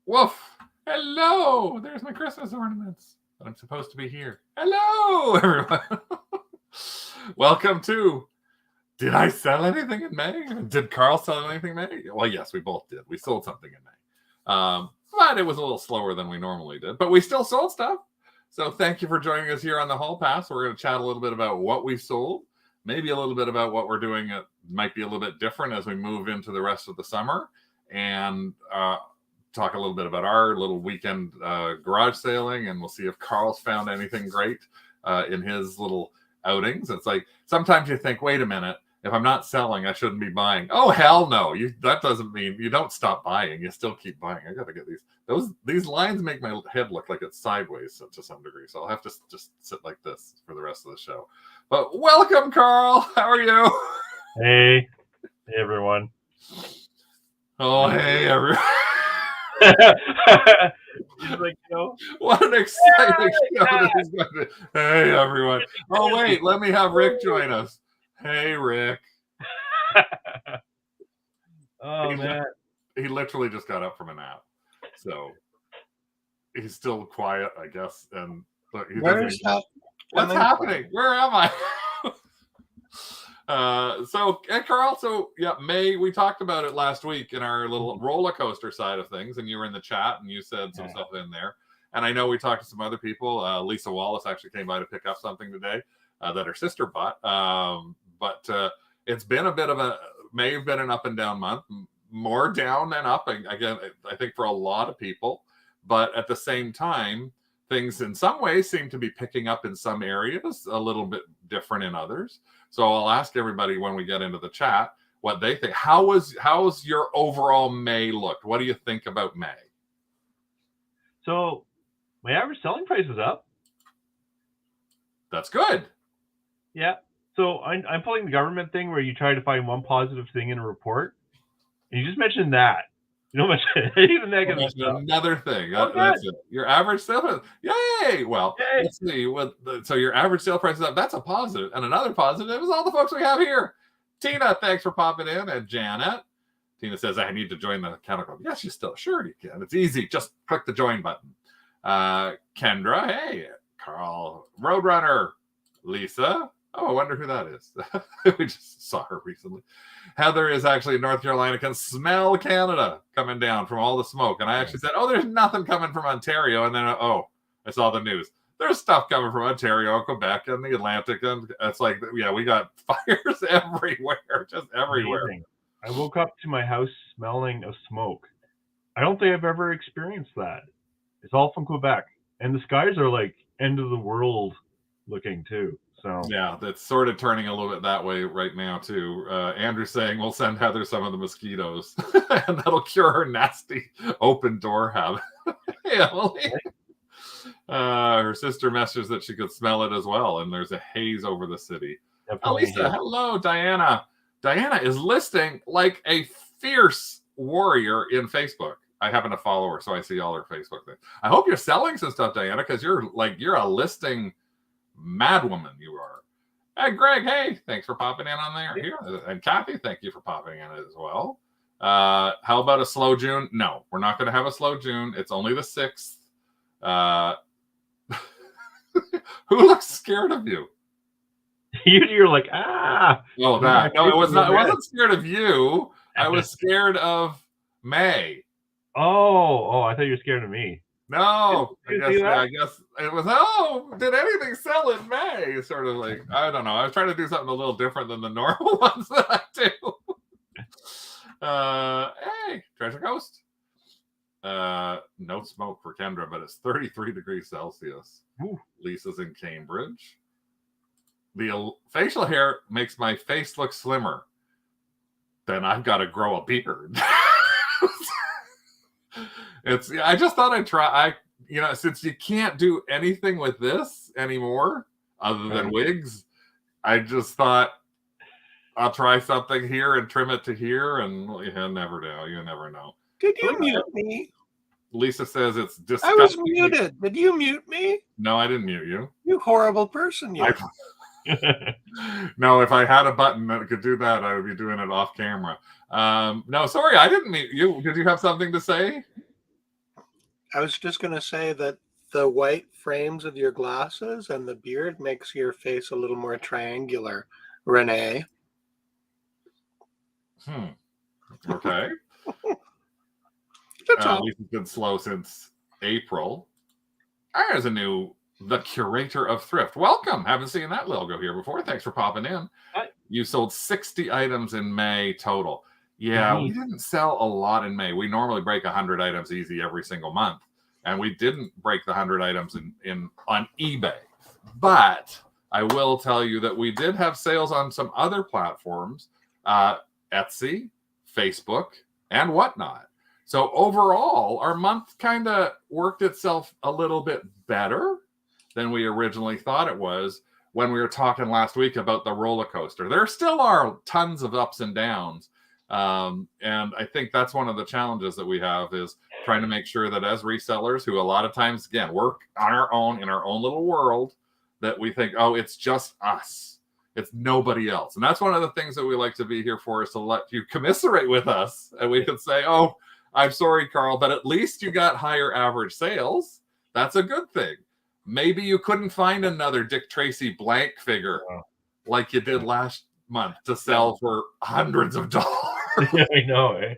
Woof. Hello. There's my Christmas ornaments. But I'm supposed to be here. Hello, everyone. Welcome to Did I Sell Anything in May? Did Carl sell anything in May? Well, yes, we both did. We sold something in May. But it was a little slower than we normally did. But we still sold stuff. So thank you for joining us here on the Hall Pass. We're going to chat a little bit about what we sold. Maybe a little bit about what we're doing. It might be a little bit different as we move into the rest of the summer. And talk a little bit about our little weekend garage sailing. And we'll see if Carl's found anything great in his little outings. It's like sometimes you think, wait a minute. If I'm not selling, I shouldn't be buying. Oh, hell no. That doesn't mean you don't stop buying. You still keep buying. I got to get these. These lines make my head look like it's sideways to some degree. So I'll have to just sit like this for the rest of the show. But welcome, Carl. How are you? Hey everyone. Oh, hey, everyone. Like, what an exciting show this is going to be. Hey, everyone. Oh, wait. Let me have Rick join us. Hey, Rick. Man. He literally just got up from a nap. So he's still quiet, I guess. And what's happening? Where am I? Carl, May, we talked about it last week in our little roller coaster side of things, and you were in the chat and you said some stuff in there. And I know we talked to some other people. Lisa Wallace actually came by to pick up something today that her sister bought. But it's been a bit of may have been an up and down month, more down than up. Again, I think for a lot of people, but at the same time, things in some ways seem to be picking up in some areas, a little bit different in others. So I'll ask everybody when we get into the chat what they think. How's your overall May looked? What do you think about May? So my average selling price is up. That's good. Yeah. So I'm pulling the government thing where you try to find one positive thing in a report. And you just mentioned that. You don't mention any of the negative stuff. Another thing. That's it. Your average sale price. Yay! Well, let's see. So your average sale price is up. That's a positive. And another positive is all the folks we have here. Tina, thanks for popping in. And Janet. Tina says, I need to join the Counter Club. Yes, you can. It's easy. Just click the join button. Kendra, hey. Carl, Roadrunner. Lisa. Oh, I wonder who that is. We just saw her recently. Heather is actually in North Carolina, can smell Canada coming down from all the smoke. And I actually said, there's nothing coming from Ontario. And then, I saw the news. There's stuff coming from Ontario, Quebec, and the Atlantic. And it's like, we got fires everywhere, just everywhere. Amazing. I woke up to my house smelling of smoke. I don't think I've ever experienced that. It's all from Quebec. And the skies are like end of the world looking too. So yeah, that's sort of turning a little bit that way right now too. Andrew's saying we'll send Heather some of the mosquitoes, and that'll cure her nasty open door habit. Hey, Emily. Her sister messaged that she could smell it as well, and there's a haze over the city. Lisa, hello, Diana. Diana is listing like a fierce warrior in Facebook. I happen to follow her, so I see all her Facebook things. I hope you're selling some stuff, Diana, because you're a listing madwoman, you are. And Greg, hey, thanks for popping in on there. Here. And Kathy, thank you for popping in as well. How about a slow June? No, we're not going to have a slow June. It's only the 6th. Who looks scared of you? You're like, ah. Oh, that. No, it was not. I wasn't scared of you. I was scared of May. Oh, I thought you were scared of me. No, I guess it was, did anything sell in May? Sort of like, I don't know. I was trying to do something a little different than the normal ones that I do. Hey, Treasure Coast. No smoke for Kendra, but it's 33 degrees Celsius. Ooh. Lisa's in Cambridge. The facial hair makes my face look slimmer. Then I've got to grow a beard. I just thought I'd try. Since you can't do anything with this anymore other than wigs, I just thought I'll try something here and trim it to here, and you never know. You never know. Could you mute me? Lisa says it's disgusting. I was muted. Did you mute me? No, I didn't mute you. You horrible person, you. No, if I had a button that could do that, I would be doing it off camera. No, sorry, I didn't mute you. Did you have something to say? I was just going to say that the white frames of your glasses and the beard makes your face a little more triangular, Renee. Okay. That's all. Lisa's been slow since April. There's the curator of thrift. Welcome. Haven't seen that logo here before. Thanks for popping in. Hi. You sold 60 items in May total. Yeah, we didn't sell a lot in May. We normally break 100 items easy every single month. And we didn't break the 100 items on eBay. But I will tell you that we did have sales on some other platforms, Etsy, Facebook, and whatnot. So overall, our month kind of worked itself a little bit better than we originally thought it was when we were talking last week about the roller coaster. There still are tons of ups and downs. And I think that's one of the challenges that we have is trying to make sure that as resellers who a lot of times, again, work on our own in our own little world, that we think, oh, it's just us. It's nobody else. And that's one of the things that we like to be here for, is to let you commiserate with us. And we can say, oh, I'm sorry, Carl, but at least you got higher average sales. That's a good thing. Maybe you couldn't find another Dick Tracy blank figure like you did last month to sell for hundreds of dollars. Yeah, I know, eh?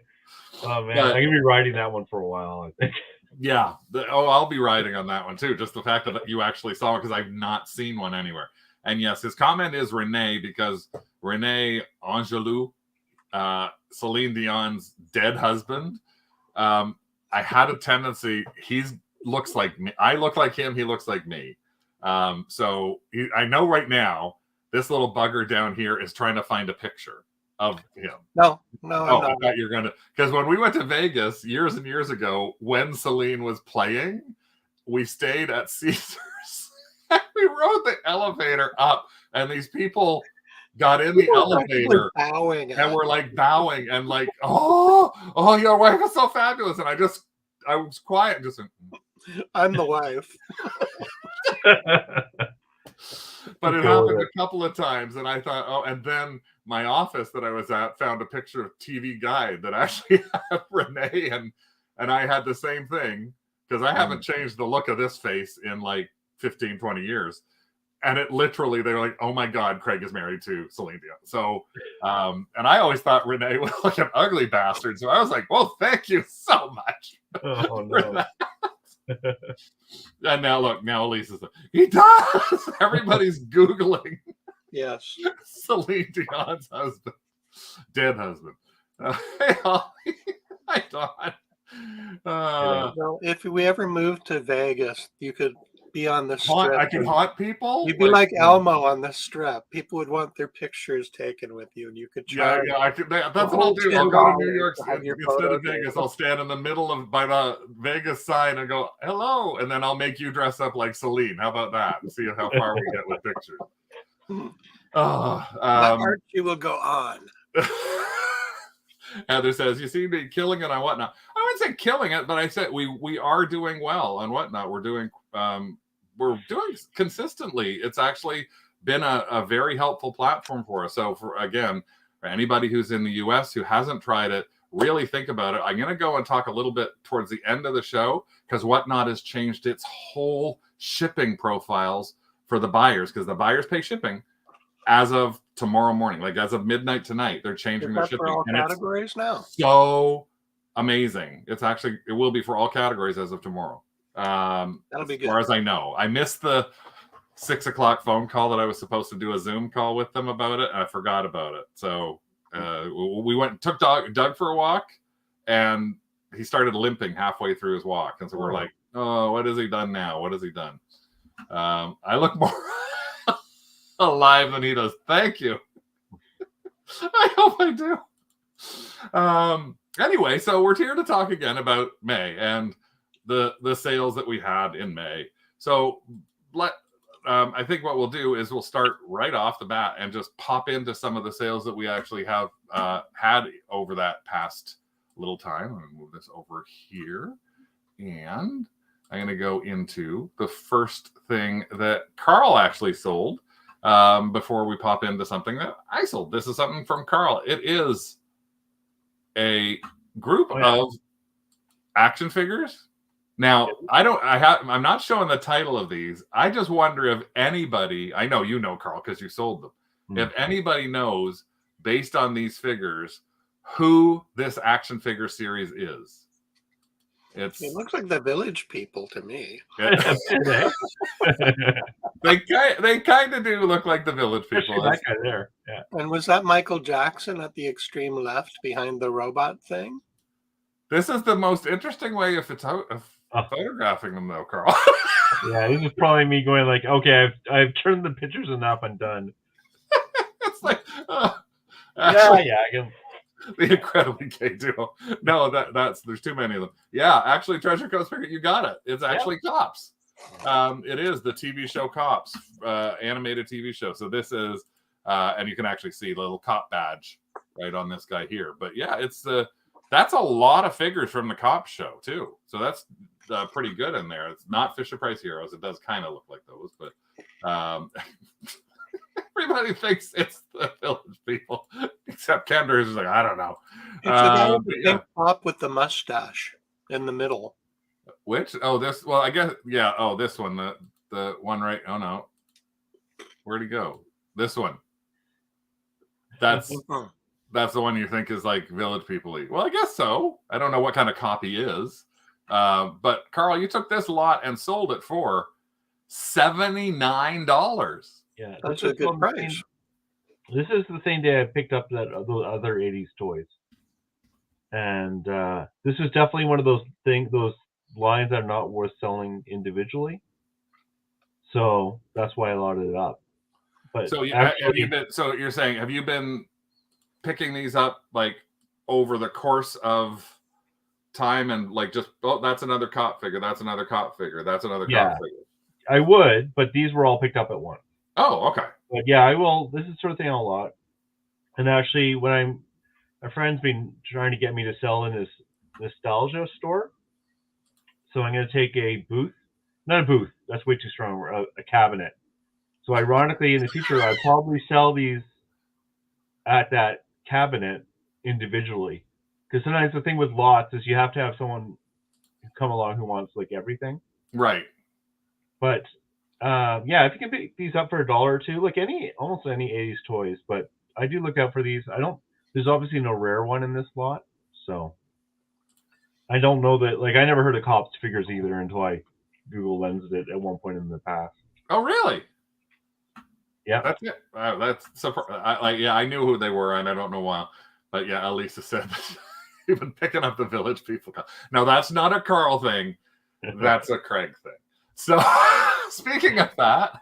Oh, man. I'm going to be riding that one for a while, I think. Yeah. I'll be riding on that one, too. Just the fact that you actually saw it, because I've not seen one anywhere. And yes, his comment is Renee, because Renee Angelou, Celine Dion's dead husband, I had a tendency, looks like me. I look like him. He looks like me. So I know right now, this little bugger down here is trying to find a picture of him. No, I thought you're going to, because when we went to Vegas years and years ago, when Celine was playing, we stayed at Caesars and we rode the elevator up, and these people got in the elevator and were like bowing and like, oh, your wife is so fabulous. And I was quiet and just went, I'm the wife. But it happened a couple of times, and I thought, oh, and then my office that I was at found a picture of TV Guide that actually had Renee, and I had the same thing, because I haven't changed the look of this face in like 15, 20 years. And it literally, they were like, oh my God, Craig is married to Celine Dion. So, and I always thought Renee was like an ugly bastard. So I was like, well, thank you so much. Oh, no. And now Elisa's like, he does. Everybody's Googling. Yes. Celine Dion's husband. Dead husband. Hey, Holly. Hi, Dawn. Well, if we ever moved to Vegas, you could be on the strip. I can haunt people. You'd be like Elmo on the strip. People would want their pictures taken with you, and you could charge. Yeah, I could. That's what I'll do. I'll go to New York instead of Vegas. I'll stand in the middle by the Vegas sign and go, "Hello," and then I'll make you dress up like Celine. How about that? And see how far we get with pictures. Archie will go on. Heather says, you seem to be killing it on Whatnot. I wouldn't say killing it, but I said we are doing well on Whatnot. We're doing consistently. It's actually been a very helpful platform for us. So for anybody who's in the US who hasn't tried it, really think about it. I'm going to go and talk a little bit towards the end of the show, because Whatnot has changed its whole shipping profiles for the buyers, because the buyers pay shipping as of tomorrow morning, like as of midnight tonight. They're changing their shipping. For all categories now. So amazing. It will be for all categories as of tomorrow. That'll be good. As far as I know. I missed the 6 o'clock phone call that I was supposed to do a Zoom call with them about it, and I forgot about it. So we went and took Doug for a walk, and he started limping halfway through his walk. And so we're like, oh, what has he done now? What has he done? I look more alive than he does. Thank you. I hope I do. Anyway, so we're here to talk again about May and the sales that we had in May. So I think what we'll do is we'll start right off the bat and just pop into some of the sales that we actually have had over that past little time. I'm going to move this over here, and I'm going to go into the first thing that Carl actually sold before we pop into something that I sold. This is something from Carl. It is a group of action figures, Now, I'm not showing the title of these. I just wonder if anybody, I know you know, Carl, because you sold them. If anybody knows, based on these figures, who this action figure series is. It looks like the Village People to me. They kind of do look like the Village People. That guy there. Yeah. And was that Michael Jackson at the extreme left behind the robot thing? This is the most interesting way of photographing them, though, Carl. Yeah, this is probably me going like, okay, I've turned the pictures enough. I'm done. It's like, yeah, I can. The incredibly gay duo. No, that's there's too many of them. Yeah, actually, Treasure Coast figure, you got it. It's actually Cops. It is the TV show Cops, animated TV show. So this is, and you can actually see the little cop badge right on this guy here. But yeah, that's a lot of figures from the Cops show too. So that's pretty good in there. It's not Fisher Price Heroes. It does kind of look like those, but everybody thinks it's the Village People, except Kendra is like, I don't know. It's the guy with the pink top with the mustache in the middle. Which? Oh, this. Well, I guess. Yeah. Oh, this one. The one right. Oh no. Where'd he go? This one. That's the one you think is like Village People-y. Well, I guess so. I don't know what kind of copy is. But Carl, you took this lot and sold it for $79. Yeah, that's a good price. This is the same day I picked up those other 80s toys. And this is definitely one of those lines that are not worth selling individually. So that's why I loaded it up. But so so you're saying, have you been picking these up like over the course of time and like just, oh, that's another cop figure, that's another cop figure, that's another cop figure? I would, but these were all picked up at once. Oh, okay. But yeah, I will. This is the sort of thing a lot. And actually, my friend's been trying to get me to sell in this nostalgia store. So I'm going to take not a booth, that's way too strong, a cabinet. So ironically, in the future, I'd probably sell these at that cabinet individually. Because sometimes the thing with lots is you have to have someone come along who wants like everything. Right. But if you can pick these up for $1 or $2, like almost any 80s toys, but I do look out for these. There's obviously no rare one in this lot, so I don't know that, like, I never heard of Cops figures either until I Google Lensed it at one point in the past. Oh, really? Yeah. That's it. That's I knew who they were, and I don't know why. But yeah, Elisa said you've been picking up the Village People. No, that's not a Carl thing. That's a Craig thing. So speaking of that,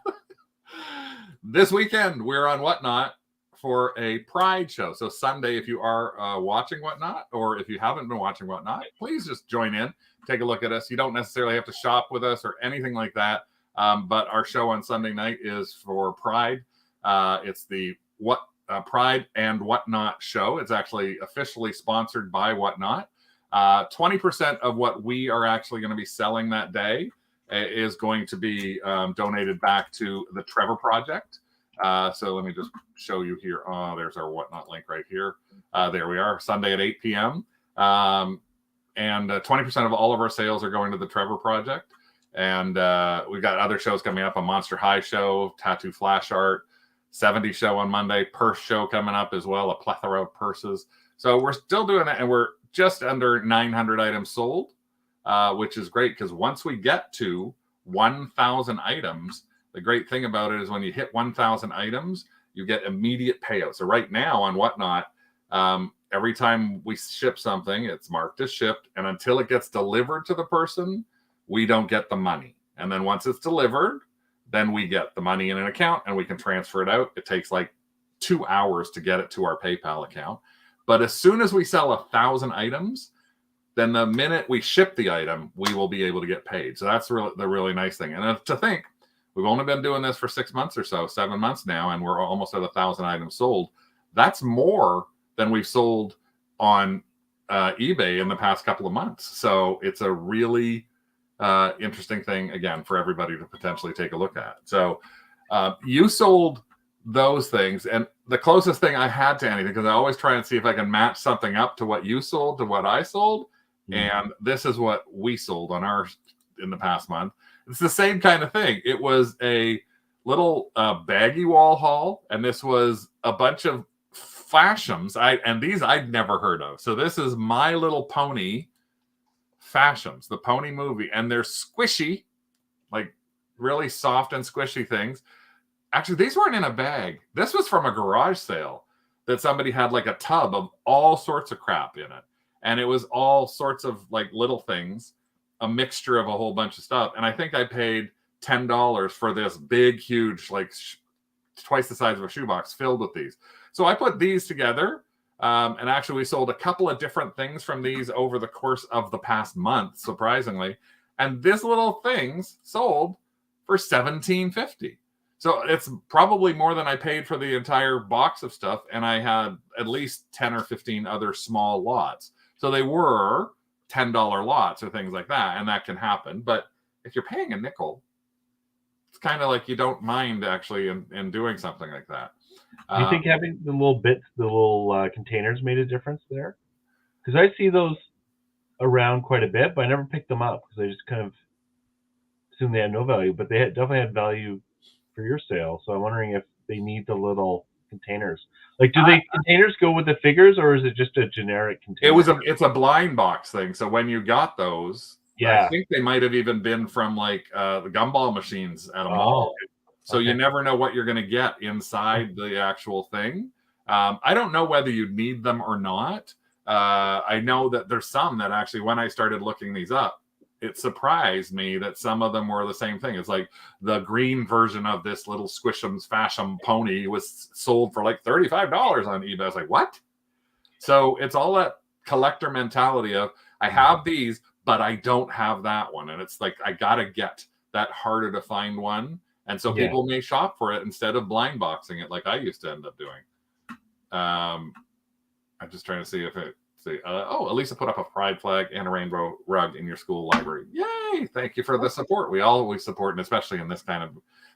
this weekend we're on Whatnot for a Pride show. So Sunday, if you are watching Whatnot, or if you haven't been watching Whatnot, please just join in, take a look at us. You don't necessarily have to shop with us or anything like that. But our show on Sunday night is for Pride. It's the Pride and Whatnot show. It's actually officially sponsored by Whatnot. 20% of what we are actually going to be selling that day is going to be donated back to the Trevor Project. So let me just show you here. Oh, there's our Whatnot link right here. There we are, Sunday at 8 p.m. And 20% of all of our sales are going to the Trevor Project. And we've got other shows coming up, a Monster High show, Tattoo Flash Art, 70 show on Monday, purse show coming up as well, a plethora of purses. So we're still doing that, and we're just under 900 items sold, which is great because once we get to 1,000 items, the great thing about it is when you hit 1,000 items, you get immediate payout. So right now on Whatnot, every time we ship something, it's marked as shipped, and until it gets delivered to the person, we don't get the money. And then once it's delivered, then we get the money in an account and we can transfer it out. It takes like 2 hours to get it to our PayPal account. But as soon as we sell 1,000 items, then the minute we ship the item, we will be able to get paid. So that's the really nice thing. And to think, we've only been doing this for 6 months or so, 7 months now, and we're almost at 1,000 items sold. That's more than we've sold on eBay in the past couple of months. So it's a really interesting thing, again, for everybody to potentially take a look at. So you sold those things, and the closest thing I had to anything, because I always try and see if I can match something up to what you sold to what I sold, And this is what we sold on ours in the past month. It's the same kind of thing. It was a little baggy wall haul, and this was a bunch of fashions. And these I'd never heard of. So this is My Little Pony fashions, the pony movie, and they're squishy, like really soft and squishy things. Actually, these weren't in a bag. This was from a garage sale that somebody had like a tub of all sorts of crap in it. And it was all sorts of like little things, a mixture of a whole bunch of stuff. And I think I paid $10 for this big, huge, like twice the size of a shoebox filled with these. So I put these together. And actually, we sold a couple of different things from these over the course of the past month, surprisingly. And this little things sold for $17.50. So it's probably more than I paid for the entire box of stuff. And I had at least 10 or 15 other small lots. So they were $10 lots or things like that. And that can happen. But if you're paying a nickel, it's kind of like you don't mind actually in doing something like that. Do you think having the little bits, the little containers made a difference there? Because I see those around quite a bit, but I never picked them up because I just kind of assumed they had no value. But they definitely had value for your sale. So I'm wondering if they need the little containers. Like, do the containers go with the figures, or is it just a generic container? It's a blind box thing. So when you got those, I think they might have even been from like the gumball machines at a mall. So you never know what you're going to get inside the actual thing. I don't know whether you need them or not. I know that there's some that actually, when I started looking these up, it surprised me that some of them were the same thing. It's like the green version of this little Squish'ems Fashion pony was sold for like $35 on eBay. I was like, what? So it's all that collector mentality of, I have these, but I don't have that one. And it's like, I got to get that harder to find one. And so people may shop for it instead of blind boxing it like I used to end up doing. I'm just trying to see if it... Elisa put up a pride flag and a rainbow rug in your school library. Yay! Thank you for the support. We always support, and especially in this kind of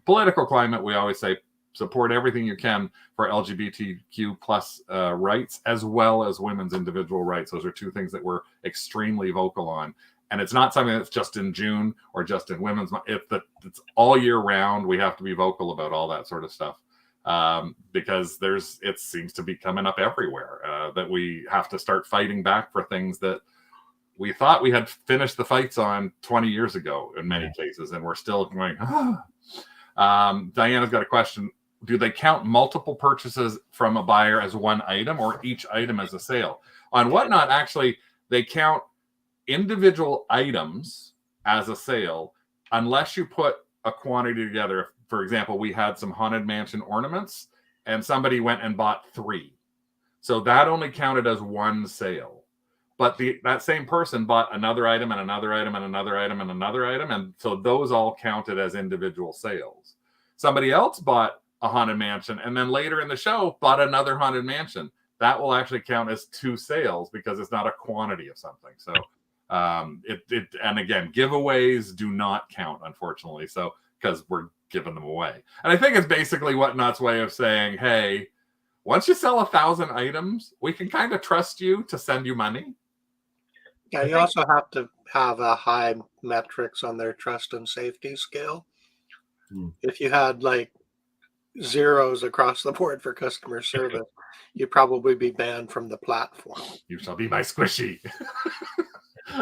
political climate, we always say support everything you can for LGBTQ plus rights, as well as women's individual rights. Those are two things that we're extremely vocal on. And it's not something that's just in June or just in women's month. It's all year round. We have to be vocal about all that sort of stuff. Because it seems to be coming up everywhere that we have to start fighting back for things that we thought we had finished the fights on 20 years ago in many cases, and we're still going, Diana's got a question. Do they count multiple purchases from a buyer as one item or each item as a sale? On Whatnot, actually, they count individual items as a sale unless you put a quantity together. For example, we had some Haunted Mansion ornaments and somebody went and bought 3. So that only counted as one sale. But that same person bought another item and another item and another item and another item. And so those all counted as individual sales. Somebody else bought a Haunted Mansion and then later in the show bought another Haunted Mansion. That will actually count as 2 sales because it's not a quantity of something. So and again, giveaways do not count, unfortunately. So because we're giving them away. And I think it's basically Whatnot's way of saying, hey, once you sell 1,000 items, we can kind of trust you to send you money. Yeah, you also have to have a high metrics on their trust and safety scale. If you had like zeros across the board for customer service, you'd probably be banned from the platform. You shall be my squishy.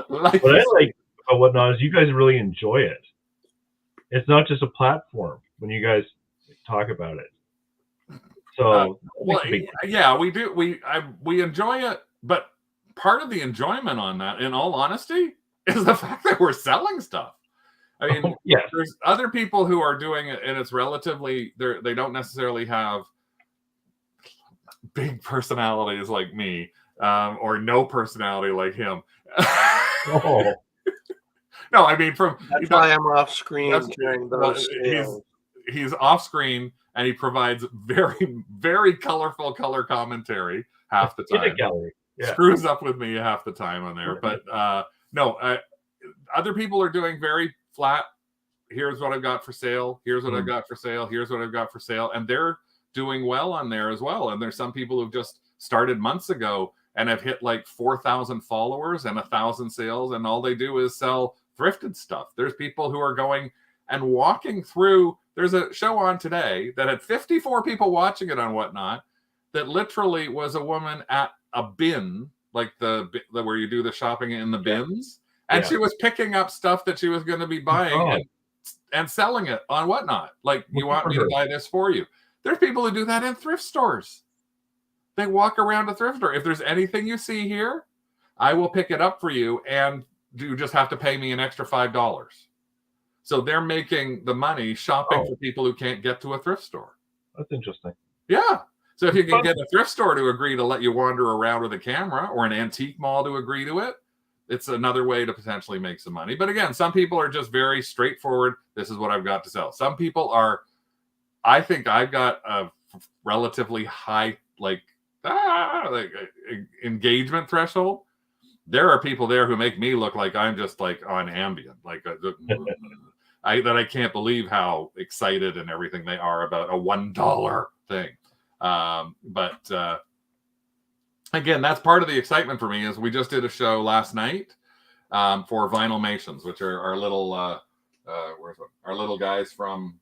What I like about Whatnot is you guys really enjoy it. It's not just a platform when you guys talk about it. So we do. We enjoy it, but part of the enjoyment on that, in all honesty, is the fact that we're selling stuff. I mean, there's other people who are doing it, and it's relatively they don't necessarily have big personalities like me, or no personality like him. No, I mean that's why I'm off screen during those sales. He's off screen and he provides very, very colorful color commentary half the time. Screws up with me half the time on there. But other people are doing very flat. Here's what I've got for sale. Here's what I've got for sale. Here's what I've got for sale. And they're doing well on there as well. And there's some people who've just started months ago and have hit like 4,000 followers and 1,000 sales, and all they do is sell thrifted stuff. There's people who are going and walking through. There's a show on today that had 54 people watching it on Whatnot, that literally was a woman at a bin, like the where you do the shopping in the bins, and she was picking up stuff that she was going to be buying and selling it on Whatnot. Like, you want me to buy this for you? There's people who do that in thrift stores. They walk around a thrift store. If there's anything you see here, I will pick it up for you, and you just have to pay me an extra $5. So they're making the money shopping for people who can't get to a thrift store. That's interesting. Yeah. So if you can get a thrift store to agree to let you wander around with a camera, or an antique mall to agree to it, it's another way to potentially make some money. But again, some people are just very straightforward. This is what I've got to sell. Some people are, I think I've got a relatively high, like engagement threshold. There are people there who make me look like I'm just like on Ambien, like that I can't believe how excited and everything they are about a $1 thing. But again, that's part of the excitement for me. Is we just did a show last night for Vinylmations, which are our little our little guys from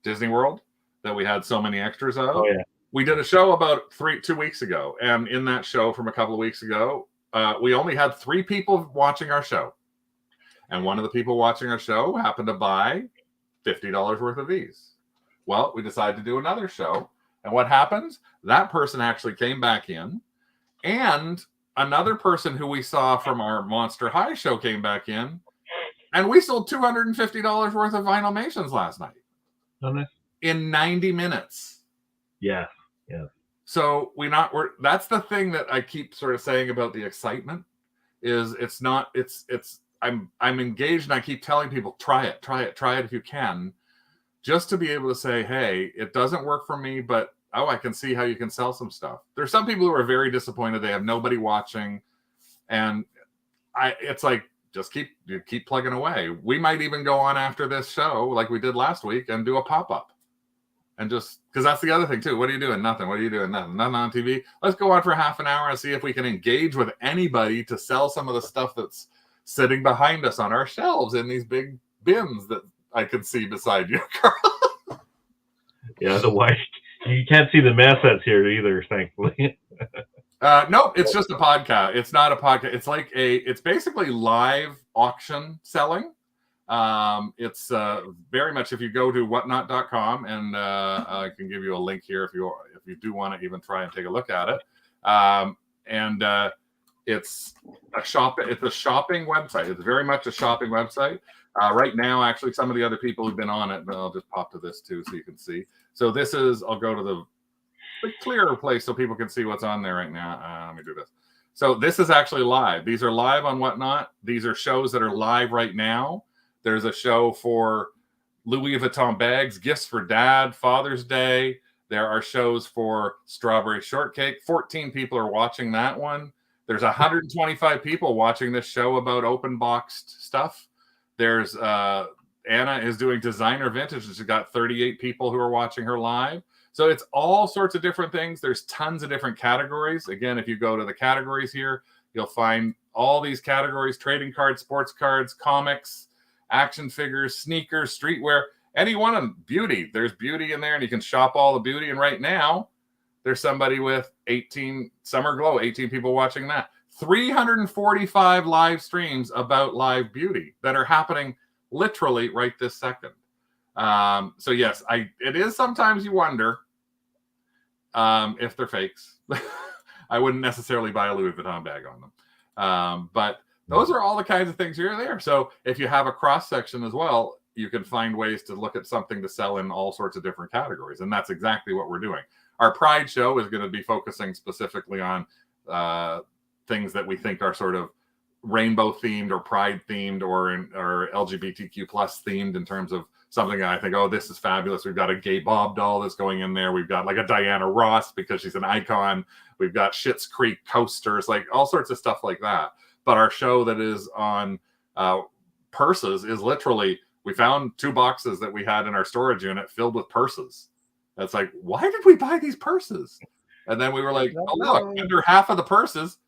Disney World that we had so many extras of. Oh yeah. We did a show about 2 weeks ago, and in that show from a couple of weeks ago, we only had 3 people watching our show, and one of the people watching our show happened to buy $50 worth of these. Well, we decided to do another show, and what happens? That person actually came back in, and another person who we saw from our Monster High show came back in, and we sold $250 worth of Vinylmations last night in 90 minutes. Yeah. So that's the thing that I keep sort of saying about the excitement is I'm engaged, and I keep telling people, try it if you can, just to be able to say, hey, it doesn't work for me, but I can see how you can sell some stuff. There's some people who are very disappointed. They have nobody watching, and it's like, just keep plugging away. We might even go on after this show, like we did last week, and do a pop-up. And just because that's the other thing too. What are you doing? Nothing. What are you doing? Nothing. Nothing on TV. Let's go on for half an hour and see if we can engage with anybody to sell some of the stuff that's sitting behind us on our shelves in these big bins that I can see beside you, Carl. Yeah, the white. You can't see the mess that's here either, thankfully. Nope, it's just a podcast. It's not a podcast. It's basically live auction selling. It's very much, if you go to whatnot.com, and I can give you a link here if you do want to even try and take a look at it. It's a shopping website. It's very much a shopping website. Right now, actually, some of the other people who've been on it, but I'll just pop to this too so you can see. So I'll go to the clearer place so people can see what's on there right now. Let me do this. So this is actually live. These are live on Whatnot. These are shows that are live right now. There's a show for Louis Vuitton bags, gifts for dad, Father's Day. There are shows for strawberry shortcake. 14 people are watching that one. There's 125 people watching this show about open boxed stuff. There's Anna is doing designer vintage, and she's got 38 people who are watching her live. So it's all sorts of different things. There's tons of different categories. Again, if you go to the categories here, you'll find all these categories: trading cards, sports cards, comics, action figures, sneakers, streetwear, any one of them. Beauty. There's beauty in there, and you can shop all the beauty. And right now, there's somebody with 18 Summer Glow, 18 people watching that. 345 live streams about live beauty that are happening literally right this second. So yes, it is sometimes you wonder if they're fakes. I wouldn't necessarily buy a Louis Vuitton bag on them. But those are all the kinds of things here and there. So if you have a cross section as well, you can find ways to look at something to sell in all sorts of different categories. And that's exactly what we're doing. Our Pride show is going to be focusing specifically on things that we think are sort of rainbow themed or pride themed or LGBTQ plus themed, in terms of something that I think, oh, this is fabulous. We've got a gay Bob doll that's going in there. We've got like a Diana Ross because she's an icon. We've got Schitt's Creek coasters, like all sorts of stuff like that. But our show that is on purses is literally, we found 2 boxes that we had in our storage unit filled with purses. That's like, why did we buy these purses? And then we were like, No, oh, look, no. under half of the purses,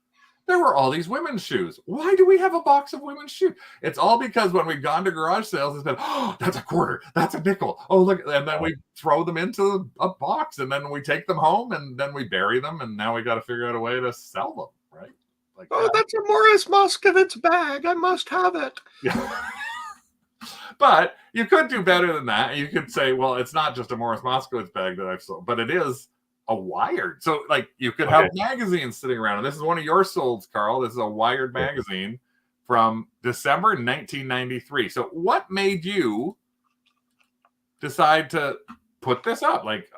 there were all these women's shoes. Why do we have a box of women's shoes? It's all because when we've gone to garage sales, it's been, oh, that's a quarter, that's a nickel. Oh, look. And then we throw them into a box, and then we take them home, and then we bury them, and now we got to figure out a way to sell them, right? Like, Oh, that's a Morris Moskovitz bag. I must have it. yeah. But you could do better than that. You could say, well, it's not just a Morris Moskowitz bag that I've sold, but it is a Wired. So, like, you could have magazines sitting around. And this is one of your solds, Carl. This is a Wired magazine from December 1993. So, what made you decide to put this up? Like,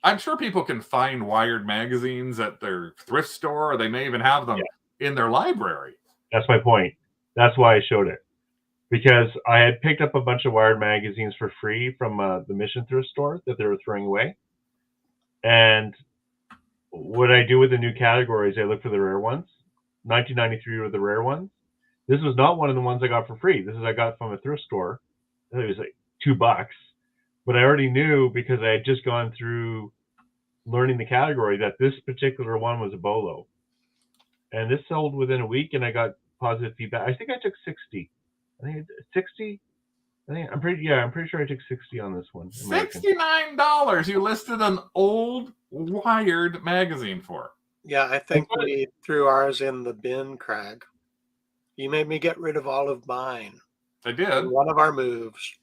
I'm sure people can find Wired magazines at their thrift store, or they may even have them in their library. That's my point. That's why I showed it. Because I had picked up a bunch of Wired magazines for free from the Mission thrift store that they were throwing away. And what I do with the new categories, I look for the rare ones. 1993 were the rare ones. This was not one of the ones I got for free. This is I got from a thrift store. It was like $2. But I already knew, because I had just gone through learning the category, that this particular one was a bolo. And this sold within a week, and I got positive feedback. I think I took 60. I think 60. I'm pretty sure I took 60 on this one. $69 you listed an old Wired magazine for. Yeah, I think we threw ours in the bin, Craig. You made me get rid of all of mine. I did. One of our moves.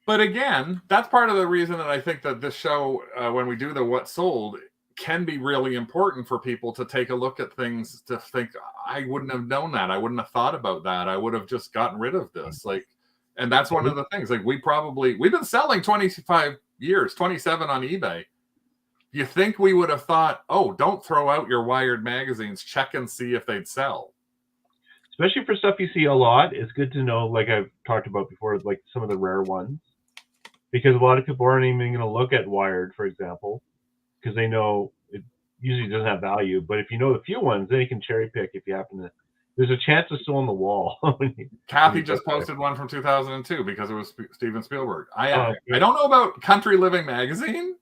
But again, that's part of the reason that I think that this show, when we do the What Sold, can be really important for people to take a look at things, to think, I wouldn't have known that. I wouldn't have thought about that. I would have just gotten rid of this. Like, and that's one of the things. Like, we've been selling 25 years, 27 on eBay. You think we would have thought, oh, don't throw out your Wired magazines, check and see if they'd sell. Especially for stuff you see a lot, it's good to know, like I've talked about before, like some of the rare ones. Because a lot of people aren't even going to look at Wired, for example, because they know it usually doesn't have value. But if you know the few ones, then you can cherry pick if you happen to. There's a chance it's still on the wall. Kathy just posted one from 2002 because it was Steven Spielberg. I don't know about Country Living magazine,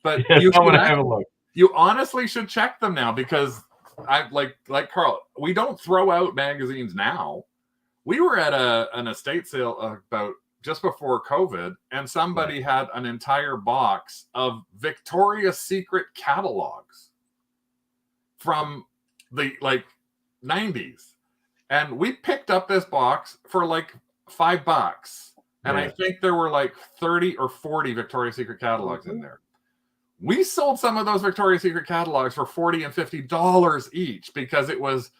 but you have a look. You honestly should check them now, because I like Carl. We don't throw out magazines now. We were at an estate sale about just before COVID, and somebody had an entire box of Victoria's Secret catalogs from the 90s. And we picked up this box for like $5. And I think there were like 30 or 40 Victoria's Secret catalogs in there. We sold some of those Victoria's Secret catalogs for $40 and $50 each, because it was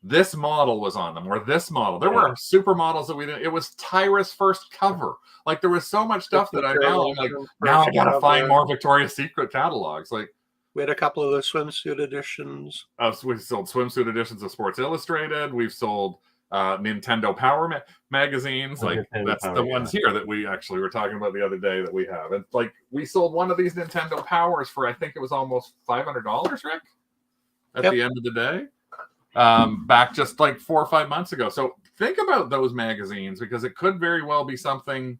this model was on them, or this model. There were supermodels that we didn't. It was Tyra's first cover. Like, there was so much stuff that I know. Like, now I gotta find more Victoria's Secret catalogs. Like, we had a couple of the swimsuit editions. We sold swimsuit editions of Sports Illustrated. We've sold Nintendo Power magazines. Like, that's the ones here that we actually were talking about the other day that we have. And like, we sold one of these Nintendo Powers for, I think it was almost $500, Rick, at the end of the day. Back just like 4 or 5 months ago. So think about those magazines, because it could very well be something.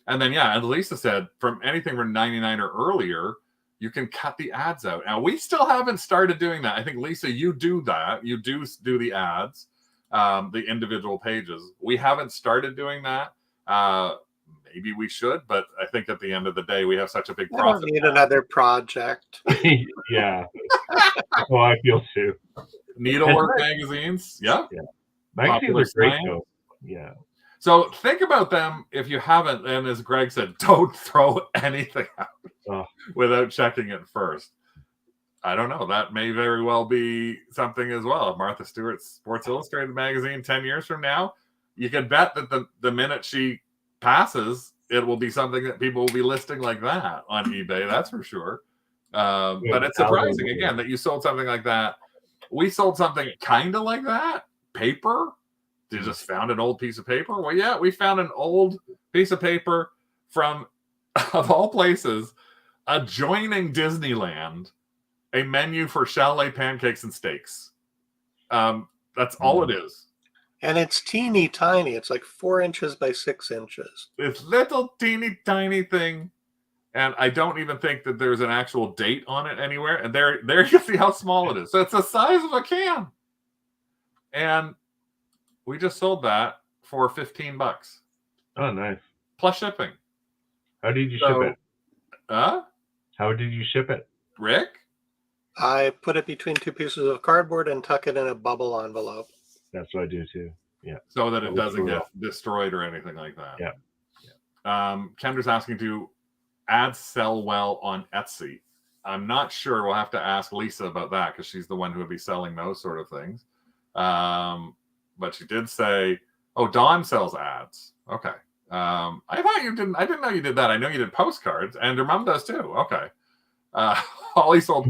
And then, as Lisa said, from anything from 99 or earlier, you can cut the ads out. Now, we still haven't started doing that. I think, Lisa, you do that. You do the ads, the individual pages. We haven't started doing that. Maybe we should, but I think at the end of the day, we have such a big profit. We don't need another project. Yeah. That's how I feel too. Needlework magazines. Magazines are great though. Yeah. So think about them if you haven't. And as Greg said, don't throw anything out without checking it first. I don't know. That may very well be something as well. Martha Stewart's Sports Illustrated magazine 10 years from now, you can bet that the minute she passes, it will be something that people will be listing like that on eBay. That's for sure. But it's surprising, again, that you sold something like that. We sold something kind of like that. Paper. You just found an old piece of paper. Well, yeah, we found an old piece of paper from, of all places, adjoining Disneyland, a menu for chalet pancakes and steaks. That's all it is. And it's teeny tiny. It's like 4 inches by 6 inches. This little teeny tiny thing. And I don't even think that there's an actual date on it anywhere. And there you can see how small it is. So it's the size of a can. And we just sold that for $15. Oh, nice. Plus shipping. How did you ship it? How did you ship it? Rick? I put it between 2 pieces of cardboard and tuck it in a bubble envelope. That's what I do too. Yeah. So that it doesn't get destroyed or anything like that. Yeah. Kendra's asking, do ads sell well on Etsy? I'm not sure. We'll have to ask Lisa about that because she's the one who would be selling those sort of things. But she did say, oh, Dawn sells ads. Okay. I thought you didn't. I didn't know you did that. I know you did postcards, and your mom does too. Okay. Holly sold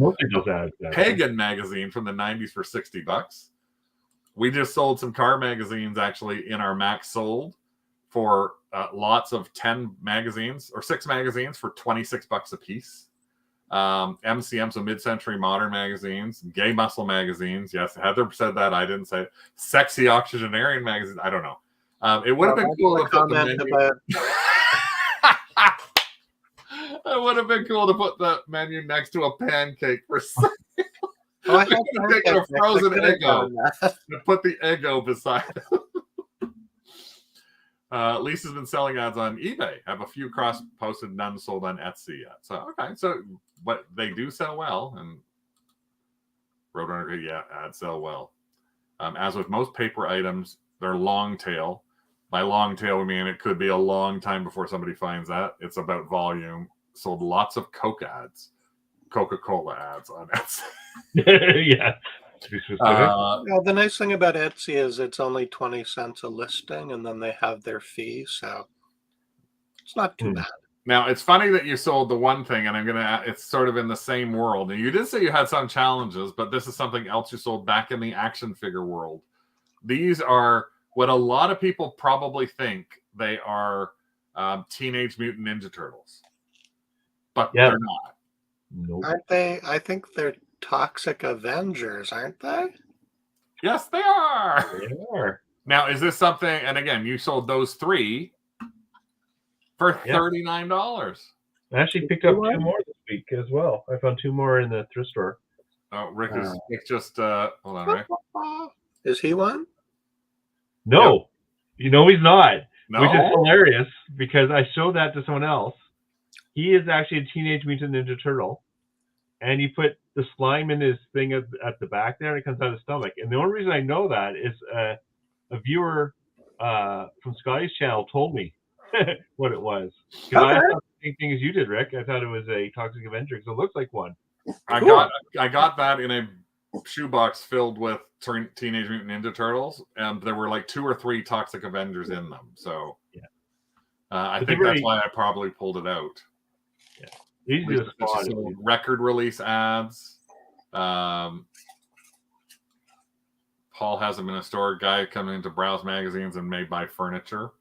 Pagan magazine from the 90s for $60. We just sold some car magazines actually in our Max Sold for lots of 10 magazines or 6 magazines for $26 a piece. MCM, so mid-century modern magazines, gay muscle magazines. Yes, Heather said that. I didn't say it. Sexy octogenarian magazines. I don't know. It would have been cool to put the menu. It would have been cool to put the menu next to a pancake for sale. Oh, I had Take a frozen Eggo and put the Eggo beside it. Lisa's been selling ads on eBay. Have a few cross-posted, none sold on Etsy yet. So okay, so but they do sell well, and Roadrunner, yeah, ads sell well. As with most paper items, they're long tail. By long tail, we mean it could be a long time before somebody finds that. It's about volume. Sold lots of Coke ads, Coca-Cola ads on Etsy. Yeah. The nice thing about Etsy is it's only 20 cents a listing, and then they have their fee, so it's not too bad. Now, it's funny that you sold the one thing, and it's sort of in the same world. And you did say you had some challenges, but this is something else you sold back in the action figure world. These are what a lot of people probably think they are Teenage Mutant Ninja Turtles. But they're not. Nope. Aren't they? I think they're Toxic Avengers, aren't they? Yes, they are. They are. Now, is this something? And again, you sold those 3 for $39. I actually picked up 2 more this week as well. I found 2 more in the thrift store. Oh, Rick is just hold on, Rick. Is he one? No, yep. He's not. No? Which is hilarious because I showed that to someone else. He is actually a Teenage Mutant Ninja Turtle, and he put the slime in his thing at the back there, and it comes out of his stomach. And the only reason I know that is a viewer from Scotty's channel told me what it was. Because I thought the same thing as you did, Rick. I thought it was a Toxic Avenger because it looks like one. I got that in a shoebox filled with Teenage Mutant Ninja Turtles, and there were like 2 or 3 Toxic Avengers in them. So I think that's why I probably pulled it out. Yeah. Easy to spot. Record release ads. Paul has them in a store. Guy coming in to browse magazines and may buy furniture.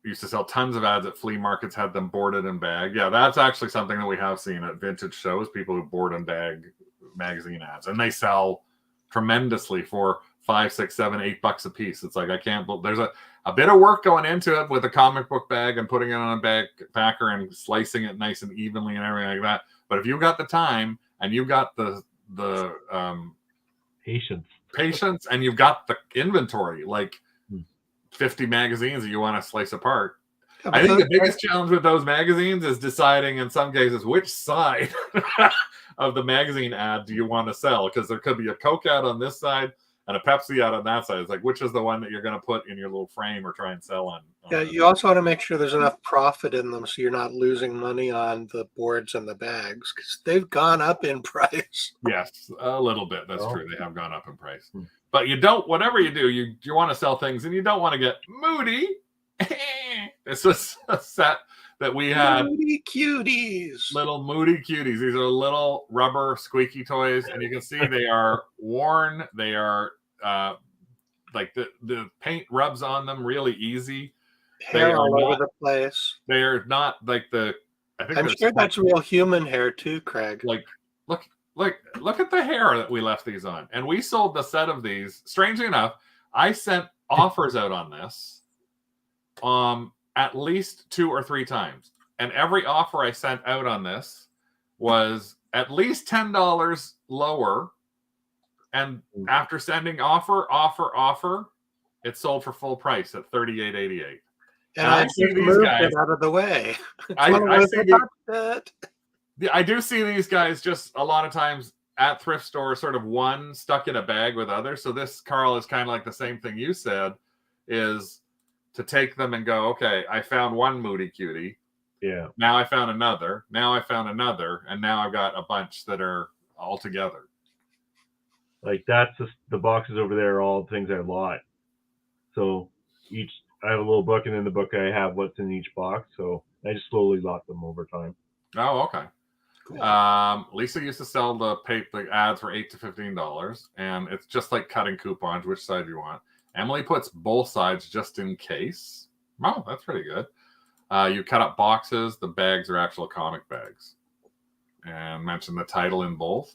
Used to sell tons of ads at flea markets, had them boarded and bagged. Yeah, that's actually something that we have seen at vintage shows, people who board and bag magazine ads. And they sell tremendously for $5, $6, $7, $8 a piece. It's like, I can't believe there's a bit of work going into it with a comic book bag and putting it on a backpacker and slicing it nice and evenly and everything like that. But if you've got the time and you've got the patience and you've got the inventory, like 50 magazines that you want to slice apart. I think the biggest challenge with those magazines is deciding in some cases which side of the magazine ad do you want to sell, because there could be a Coke ad on this side and a Pepsi ad on that side. It's like, which is the one that you're going to put in your little frame or try and sell on? Yeah, you also want to make sure there's enough profit in them so you're not losing money on the boards and the bags, because they've gone up in price. Yes, a little bit. That's true. They have gone up in price. But you don't, whatever you do, you want to sell things and you don't want to get moody. This is a set that we had. Moody cuties. Little moody cuties. These are little rubber squeaky toys. And you can see they are worn. They are like the paint rubs on them really easy. Hair all over the place. They are not like I'm sure that's real human hair too, Craig. Like, look at the hair that we left these on. And we sold the set of these. Strangely enough, I sent offers out on this at least 2 or 3 times. And every offer I sent out on this was at least $10 lower. And after sending offer, it sold for full price at $38.88. And I see just these moved guys. it out of the way. I do see these guys just a lot of times at thrift stores, sort of one stuck in a bag with others. So this, Carl, is kind of like the same thing you said, is to take them and go, okay, I found one Moody Cutie. Yeah. Now I found another. Now I found another. And now I've got a bunch that are all together. Like that's the boxes over there are all things I lot. So I have a little book, and in the book I have what's in each box. So I just slowly lot them over time. Oh, okay. Cool. Lisa used to sell the ads for $8 to $15, and it's just like cutting coupons. Which side do you want? Emily puts both sides just in case. Oh, that's pretty good. You cut up boxes. The bags are actual comic bags. And mention the title in both.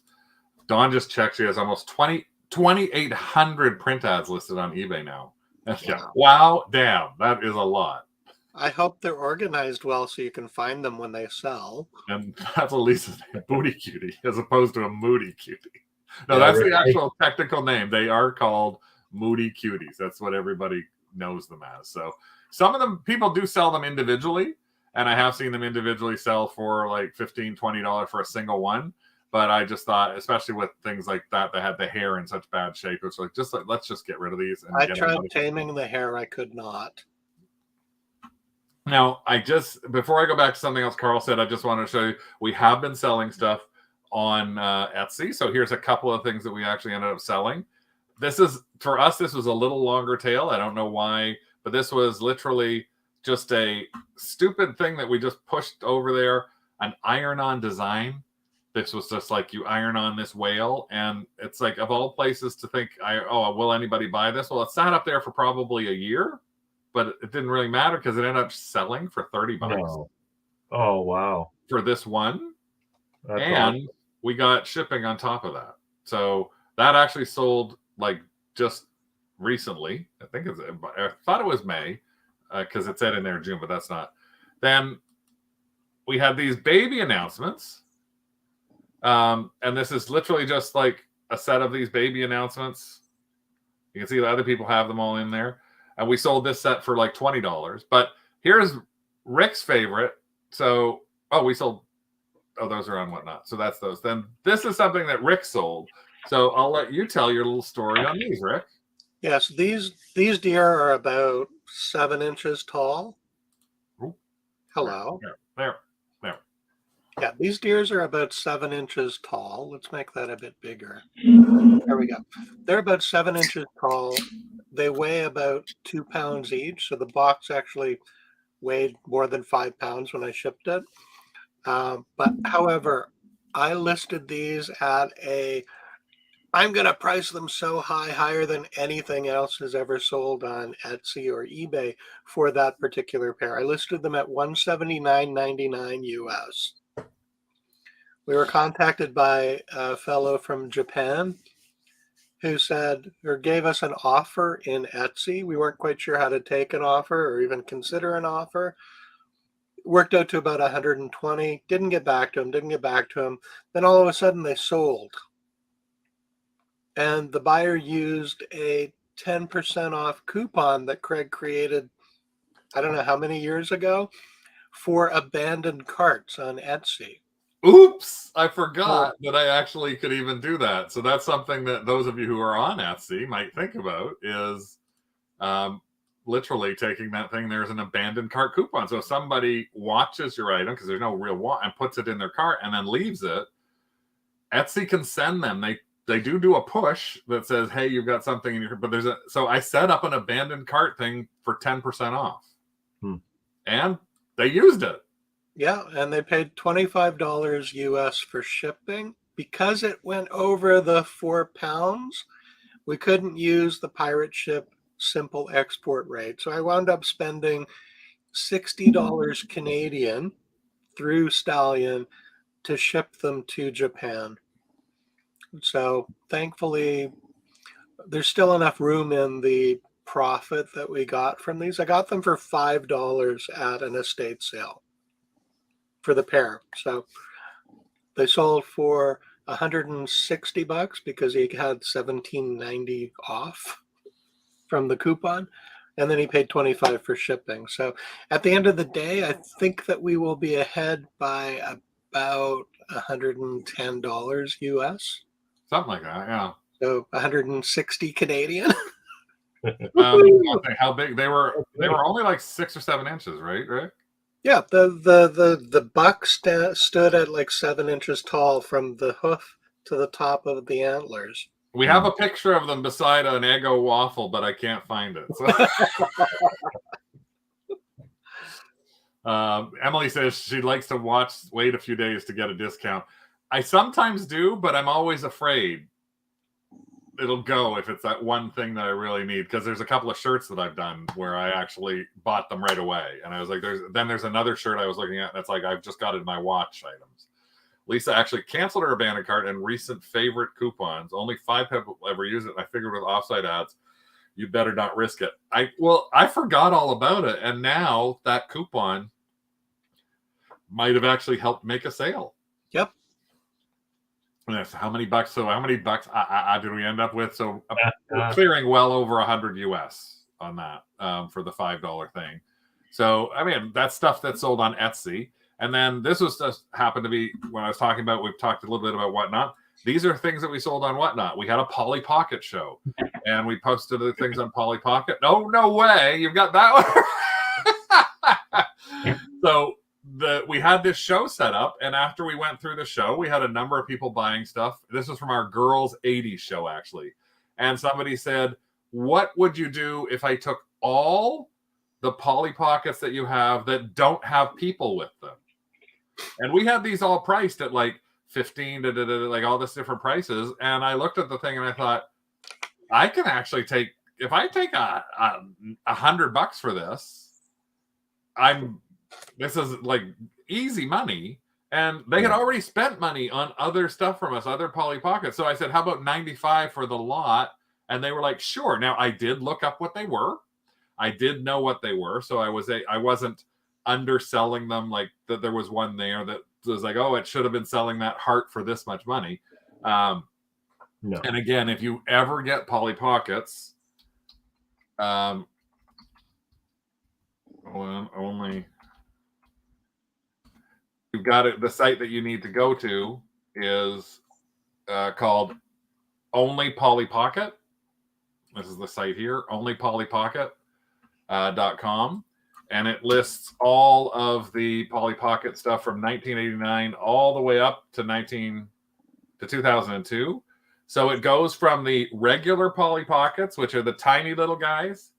Dawn just checked. She has almost 2,800 print ads listed on eBay now. Yeah. Wow. Damn. That is a lot. I hope they're organized well so you can find them when they sell. And that's Elisa's name, Booty Cutie, as opposed to a Moody Cutie. No, that's the actual technical name. They are called Moody Cuties. That's what everybody knows them as. So some of them, people do sell them individually, and I have seen them individually sell for like $15, $20 for a single one. But I just thought, especially with things like that had the hair in such bad shape, it's like let's just get rid of these. And I tried taming the hair. I could not. Now, before I go back to something else Carl said, I just wanted to show you, we have been selling stuff on Etsy. So here's a couple of things that we actually ended up selling. For us, this was a little longer tail. I don't know why, but this was literally just a stupid thing that we just pushed over there, an iron-on design. This was just like you iron on this whale, and it's like, of all places to think, will anybody buy this? Well, it sat up there for probably a year, but it didn't really matter because it ended up selling for $30. No. Oh, wow. For this one. That's and awesome. We got shipping on top of that. So that actually sold like just recently. I thought it was May because it said in there June, but that's not. Then we had these baby announcements. And this is literally just like a set of these baby announcements. You can see the other people have them all in there. And we sold this set for like $20. But here's Rick's favorite. So, those are on Whatnot. So that's those. Then this is something that Rick sold. So I'll let you tell your little story on these, Rick. Yes, these deer are about 7 inches tall. Ooh. Hello. There. Yeah, these deers are about 7 inches tall. Let's make that a bit bigger. There we go. They're about 7 inches tall. They weigh about 2 pounds each. So the box actually weighed more than 5 pounds when I shipped it. But however, I listed these at I'm going to price them so high, higher than anything else has ever sold on Etsy or eBay for that particular pair. I listed them at $179.99 US. We were contacted by a fellow from Japan who gave us an offer in Etsy. We weren't quite sure how to take an offer or even consider an offer. Worked out to about 120. Didn't get back to him. Then all of a sudden they sold. And the buyer used a 10% off coupon that Craig created, I don't know how many years ago, for abandoned carts on Etsy. Oops, I forgot that I actually could even do that. So that's something that those of you who are on Etsy might think about is literally taking that thing. There's an abandoned cart coupon. So if somebody watches your item, because there's no real want, and puts it in their cart and then leaves it, Etsy can send them. They do a push that says, hey, you've got something in your, but so I set up an abandoned cart thing for 10% off. And they used it. Yeah, and they paid $25 US for shipping. Because it went over the 4 pounds, we couldn't use the pirate ship simple export rate. So I wound up spending $60 Canadian through Stallion to ship them to Japan. So thankfully, there's still enough room in the profit that we got from these. I got them for $5 at an estate sale. for the pair. So they sold for $160 because he had $17.90 off from the coupon, and then he paid $25 for shipping. So at the end of the day, I think that we will be ahead by about $110 US. Something like that, yeah. So 160 Canadian. How big they were? They were only like 6 or 7 inches, right? Right? Yeah, the buck stood at like 7 inches tall from the hoof to the top of the antlers. We have a picture of them beside an Eggo waffle, but I can't find it. So. Emily says she likes to wait a few days to get a discount. I sometimes do, but I'm always afraid it'll go if it's that one thing that I really need, because there's a couple of shirts that I've done where I actually bought them right away, and I was like, there's another shirt I was looking at that's like, I've just got it in my watch items. Lisa actually canceled her abandoned cart and recent favorite coupons. Only 5 people ever use it. I figured with offsite ads, you better not risk it. I forgot all about it, and now that coupon might have actually helped make a sale. Yep. Yes. How many bucks did we end up with? So we're clearing well over 100 US on that for the $5 thing. So, I mean, that's stuff that's sold on Etsy. And then this was just happened to be when I was talking about, we've talked a little bit about Whatnot. These are things that we sold on Whatnot. We had a Polly Pocket show and we posted the things on Polly Pocket. No way. You've got that one. So we had this show set up, and after we went through the show, we had a number of people buying stuff. This was from our Girls 80s show, actually. And somebody said, what would you do if I took all the Polly Pockets that you have that don't have people with them? And we had these all priced at like 15 like all this different prices. And I looked at the thing and I thought, I can actually take, if I take $100 for this, this is like easy money. And they had already spent money on other stuff from us, other Polly Pockets. So I said, how about 95 for the lot? And they were like, sure. Now I did look up what they were. I did know what they were. So I wasn't underselling them, like that there was one there that was like, oh, it should have been selling that heart for this much money. No. And again, if you ever get Polly Pockets, only you've got it. The site that you need to go to is called Only Polly Pocket. This is the site here, onlypollypocket.com. And it lists all of the Polly Pocket stuff from 1989 all the way up to 2002. So it goes from the regular Polly Pockets, which are the tiny little guys.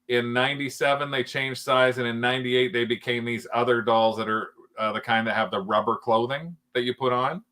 In 97, they changed size. And in 98, they became these other dolls that are the kind that have the rubber clothing that you put on.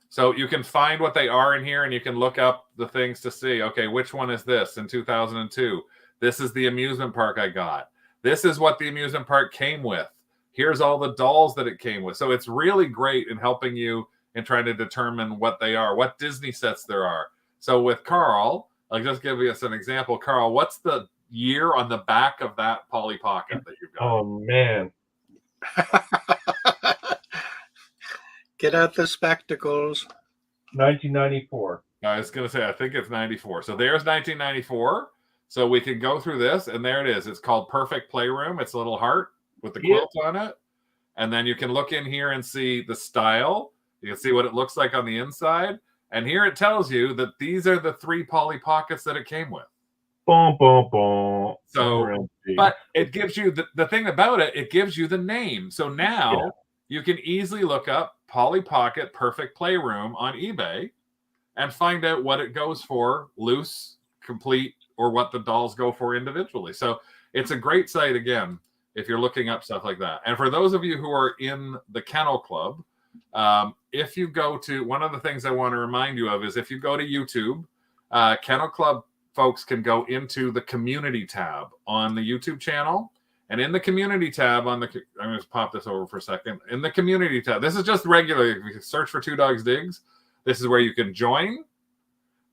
So you can find what they are in here, and you can look up the things to see, okay, which one is this in 2002? This is the amusement park I got. This is what the amusement park came with. Here's all the dolls that it came with. So it's really great in helping you in trying to determine what they are, what Disney sets there are. So with Carl, I'll just give you an example. Carl, what's the year on the back of that Polly Pocket that you've got? Oh, man. Get out the spectacles. 1994. I was going to say, I think it's 94. So there's 1994. So we can go through this, and there it is. It's called Perfect Playroom. It's a little heart with the quilt on it. And then you can look in here and see the style. You can see what it looks like on the inside. And here it tells you that these are the 3 Polly Pockets that it came with. Boom, boom, boom. So, but it gives you, the thing about it, it gives you the name. So now you can easily look up Polly Pocket Perfect Playroom on eBay and find out what it goes for, loose, complete, or what the dolls go for individually. So it's a great site, again, if you're looking up stuff like that. And for those of you who are in the Kennel Club, if you go to, one of the things I want to remind you of is if you go to YouTube, Kennel Club folks can go into the community tab on the YouTube channel. And in the community tab I'm going to pop this over for a second. In the community tab, this is just regular. If you search for Two Dogs Digs, this is where you can join.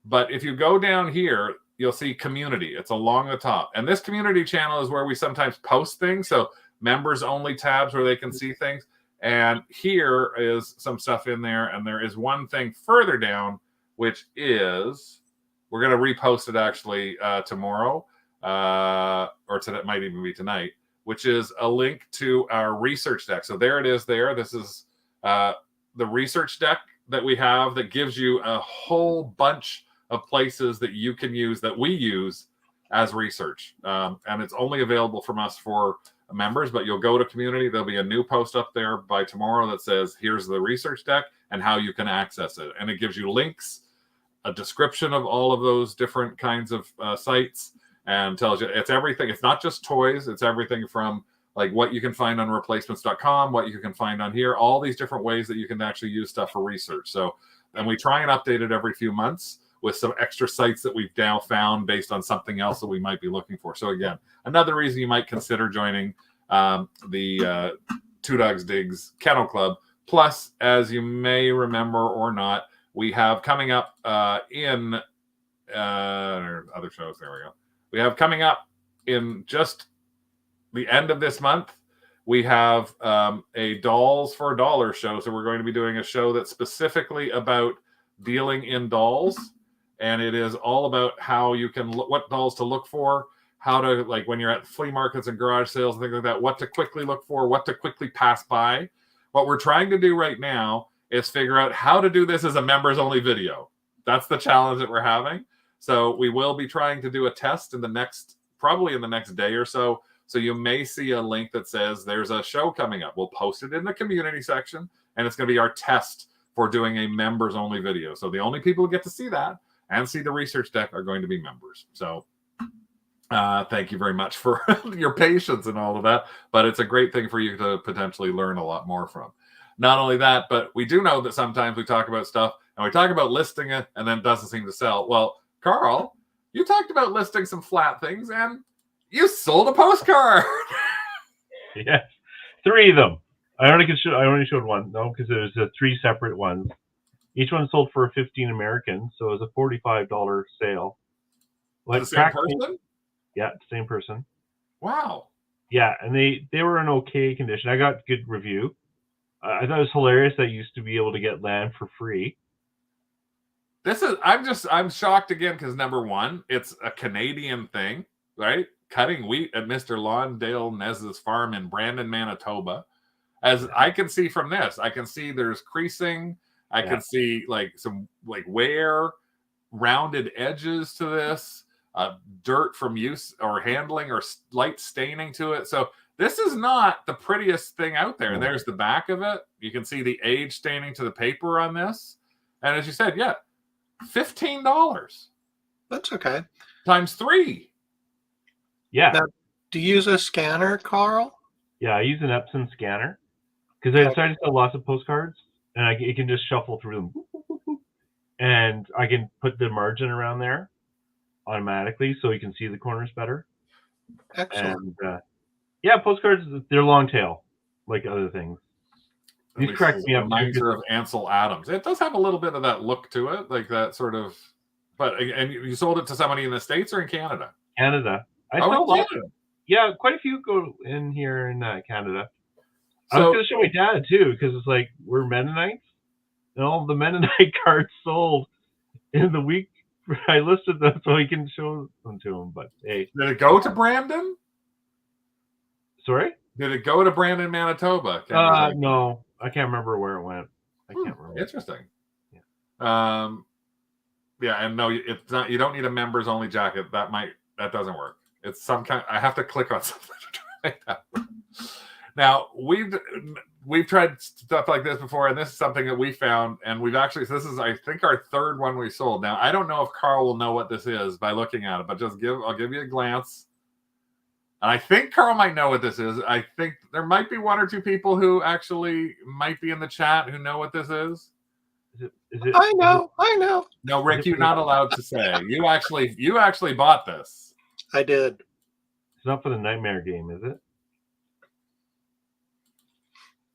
But if you go down here, you'll see community. It's along the top. And this community channel is where we sometimes post things. So members only tabs where they can see things. And here is some stuff in there. And there is one thing further down, which is, we're going to repost it actually tomorrow, or today, it might even be tonight, which is a link to our research deck. So there it is there. This is the research deck that we have that gives you a whole bunch of places that you can use, that we use as research. And it's only available from us for members, but you'll go to community. There'll be a new post up there by tomorrow that says, here's the research deck and how you can access it. And it gives you links, a description of all of those different kinds of sites, and tells you it's everything. It's not just toys. It's everything from like what you can find on replacements.com, what you can find on here, all these different ways that you can actually use stuff for research. So, and we try and update it every few months with some extra sites that we've now found based on something else that we might be looking for. So again, another reason you might consider joining the Two Dogs Digs Kennel Club. Plus, as you may remember or not, we have coming up in other shows. There we go. We have coming up in just the end of this month, we have a Dolls for a Dollar show. So we're going to be doing a show that's specifically about dealing in dolls. And it is all about how you can what dolls to look for, how to, like when you're at flea markets and garage sales and things like that, what to quickly look for, what to quickly pass by. What we're trying to do right now is figure out how to do this as a members only video. That's the challenge that we're having. So we will be trying to do a test in the next, probably in the next day or so. So you may see a link that says there's a show coming up. We'll post it in the community section, and it's going to be our test for doing a members only video. So the only people who get to see that and see the research deck are going to be members. So thank you very much for your patience and all of that. But it's a great thing for you to potentially learn a lot more from. Not only that, but we do know that sometimes we talk about stuff and we talk about listing it and then it doesn't seem to sell. Well, Carl, you talked about listing some flat things and you sold a postcard. Yes, 3 of them. I only showed one, no, because there's 3 separate ones. Each one sold for $15 American, so it was a $45 sale. Like the same person? Yeah, same person. Wow. Yeah, and they were in okay condition. I got good review. I thought it was hilarious that you used to be able to get land for free. I'm shocked again because number one, it's a Canadian thing, right? Cutting wheat at Mr. Lawndale Nez's farm in Brandon, Manitoba. As I can see from this, I can see there's creasing. I can see like some like wear, rounded edges to this, dirt from use or handling or light staining to it. So this is not the prettiest thing out there. And there's the back of it. You can see the age staining to the paper on this. And as you said, yeah, $15. That's okay. Times 3. Yeah. Now, do you use a scanner, Carl? Yeah, I use an Epson scanner because I decided to sell lots of postcards, and it can just shuffle through them, and I can put the margin around there automatically so you can see the corners better. Excellent. And yeah, postcards, they're long tail, like other things. These crack me up. Reminds her of Ansel Adams. It does have a little bit of that look to it, like that sort of. But and you sold it to somebody in the States or in Canada? Canada. Yeah, quite a few go in here in Canada. So, I was going to show my dad too, because it's like we're Mennonites, and all the Mennonite cards sold in the week I listed them, so he can show them to him. But hey, did it go to Brandon? Sorry, did it go to Brandon, Manitoba? No, I can't remember where it went. I can't remember. Interesting. Yeah. Yeah, and no, it's not. You don't need a members only jacket. That doesn't work. It's some kind. I have to click on something to try that. Now we've tried stuff like this before, and this is something that we found, and we've actually. So this is, I think, our 3rd one we sold. Now I don't know if Carl will know what this is by looking at it, but I'll give you a glance. And I think Carl might know what this is. I think there might be 1 or 2 people who actually might be in the chat who know what this is. I know. No, Rick, you're not allowed to say. You actually bought this. I did. It's not for the Nightmare game, is it?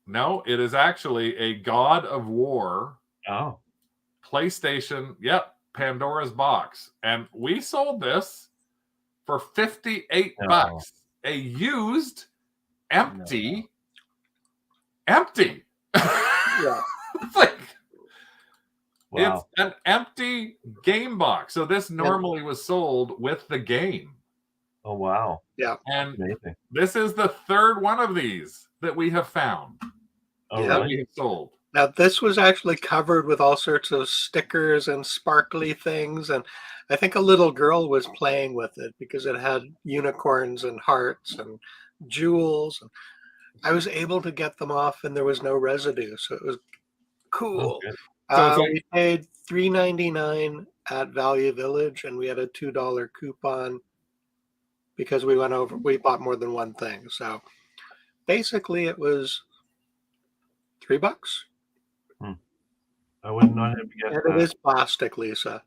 No, it is actually a God of War. Oh. PlayStation, Pandora's box. And we sold this for $58. A used empty. Yeah. It's like Wow. it's an empty game box. So this normally was sold with the game. Oh wow. Yeah. And Amazing. this is the third one of these that we have found Oh Yeah. that really? we have sold. Now, this was actually covered with all sorts of stickers and sparkly things. And I think a little girl was playing with it because it had unicorns and hearts and jewels. And I was able to get them off and there was no residue. So it was cool. good. So it's like We paid $3.99 at Value Village and we had a $2 coupon because we bought more than one thing. So basically it was $3. I would not have guessed And it that. is plastic, Lisa.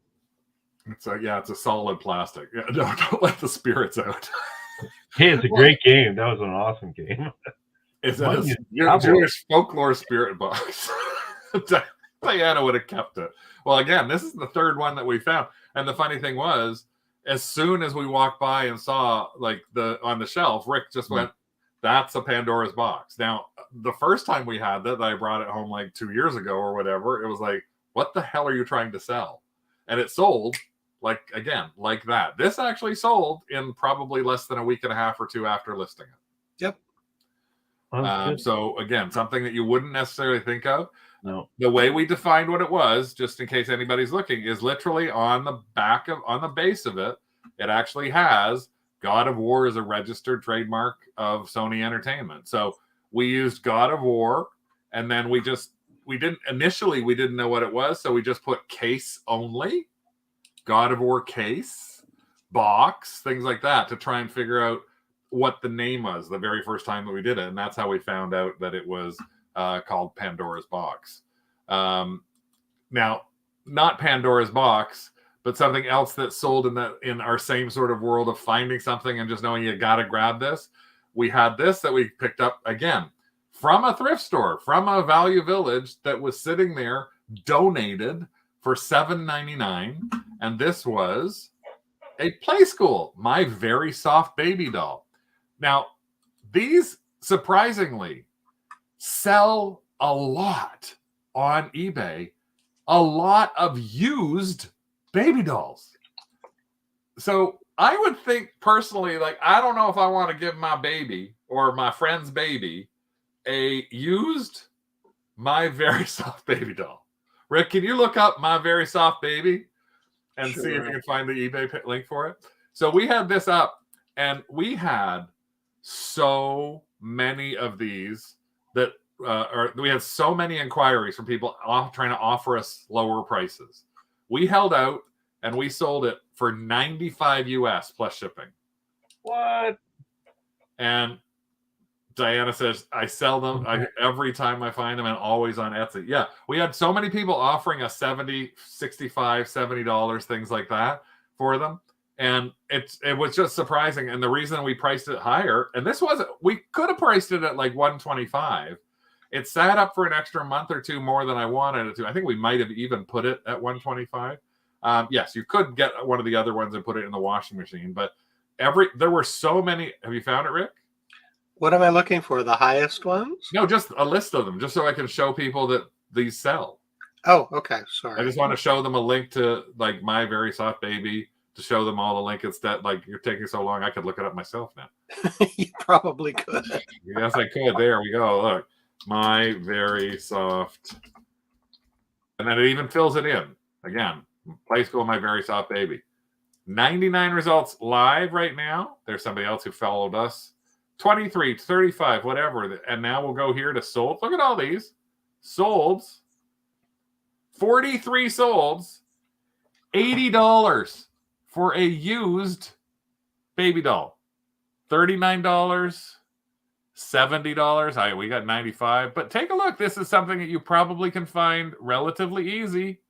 it's a solid plastic. Yeah, no, don't let the spirits out. Hey, it's a great game. That was an awesome game. It's Why a do you have Jewish folklore spirit box. Diana would have kept it. Well, again, this is the third one that we found. And the funny thing was, as soon as we walked by and saw like on the shelf, Rick just went, "That's a Pandora's box." Now, the first time we had that, I brought it home like 2 years ago or whatever. It was like, "What the hell are you trying to sell?" And it sold like that. This actually sold in probably less than a week and a half or two after listing it. Yep. So again, something that you wouldn't necessarily think of. No. The way we defined what it was, just in case anybody's looking, is literally on the base of it. It actually has God of War as a registered trademark of Sony Entertainment. So we used God of War, and then we didn't know what it was, so we just put case only, God of War case, box, things like that to try and figure out what the name was the very first time that we did it, and that's how we found out that it was called Pandora's Box. Now, not Pandora's Box, but something else that's sold in our same sort of world of finding something and just knowing you got to grab this. We had this that we picked up again from a thrift store, from a Value Village that was sitting there, donated for $7.99, and this was a Play School, My Very Soft Baby Doll. Now, these surprisingly sell a lot on eBay, a lot of used baby dolls. So I would think personally, like, I don't know if I want to give my baby or my friend's baby a used My Very Soft Baby Doll. Rick, can you look up My Very Soft Baby and see if you can find the eBay link for it? So we had this up, and we had so many of these that we had so many inquiries from people trying to offer us lower prices. We held out and we sold it for $95 US plus shipping. What? And Diana says, I sell them every time I find them, and always on Etsy. Yeah, we had so many people offering us $70, $65, $70, things like that for them. And it was just surprising. And the reason we priced it higher, and we could have priced it at like $125. It sat up for an extra month or two more than I wanted it to. I think we might have even put it at $125. Yes, you could get one of the other ones and put it in the washing machine. But there were so many. Have you found it, Rick? What am I looking for? The highest ones? No, just a list of them, just so I can show people that these sell. Oh, okay. Sorry. I just want to show them a link to like My Very Soft Baby, to show them all the link. It's that, like, you're taking so long, I could look it up myself now. You probably could. Yes, I could. There we go. Look, My Very Soft. And then it even fills it in. Again, Play School, My Very Soft Baby. 99 results live right now. There's somebody else who followed us. 23, 35, whatever. And now we'll go here to sold. Look at all these. Solds. 43 solds. $80 for a used baby doll. $39. $70. We got 95. But take a look. This is something that you probably can find relatively easy.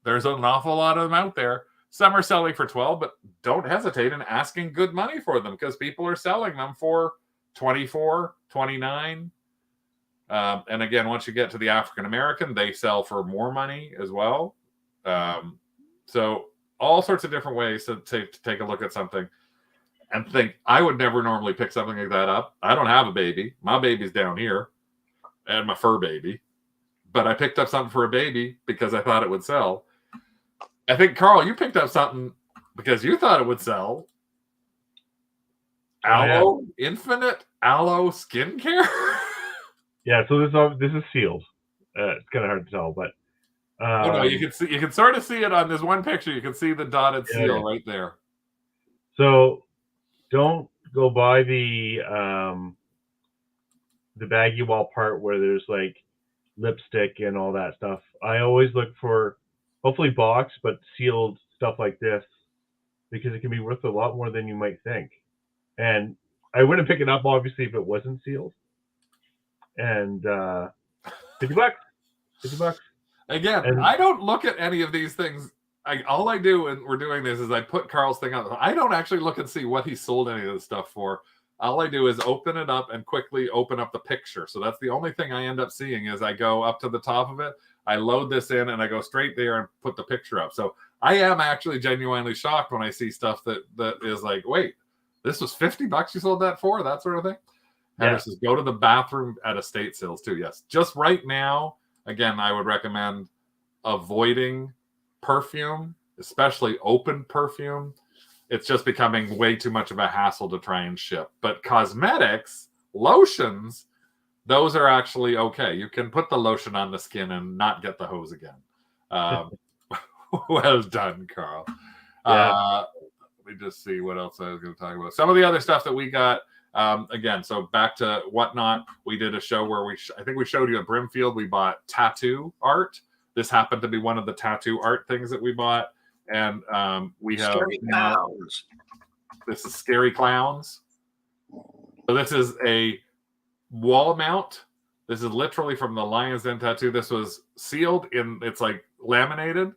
There's an awful lot of them out there. Some are selling for 12, but don't hesitate in asking good money for them, because people are selling them for 24, 29. And again, once you get to the African American, they sell for more money as well. So all sorts of different ways to take a look at something. and think, I would never normally pick something like that up. I don't have a baby. My baby's down here and my fur baby. But I picked up something for a baby because I thought it would sell. I think, Carl, you picked up something because you thought it would sell. Aloe, Infinite Aloe Skincare? Yeah, so this is sealed. It's kind of hard to tell, but oh no, you can sort of see it on this one picture. You can see the dotted seal right there. So don't go by the baggy wall part where there's like lipstick and all that stuff. I always look for hopefully box but sealed stuff like this because it can be worth a lot more than you might think. And I wouldn't pick it up obviously if it wasn't sealed. And $50. $50. Again, I don't look at any of these things. All I do when we're doing this is I put Carl's thing up. I don't actually look and see what he sold any of this stuff for. All I do is open it up and quickly open up the picture. So that's the only thing I end up seeing is I go up to the top of it, I load this in, and I go straight there and put the picture up. So I am actually genuinely shocked when I see stuff that is like, wait, this was $50 you sold that for? That sort of thing. And this is go to the bathroom at estate sales too. Yes. Just right now, again, I would recommend avoiding perfume, especially open perfume. It's just becoming way too much of a hassle to try and ship. But cosmetics, lotions, those are actually okay. You can put the lotion on the skin and not get the hose again. Well done, Carl. Let me just see what else I was going to talk about. Some of the other stuff that we got. Again, so back to Whatnot, we did a show where I think we showed you at Brimfield, we bought tattoo art. This happened to be one of the tattoo art things that we bought. And we have clowns. This is Scary Clowns. So this is a wall mount. This is literally from the Lion's Den tattoo. This was sealed it's like laminated.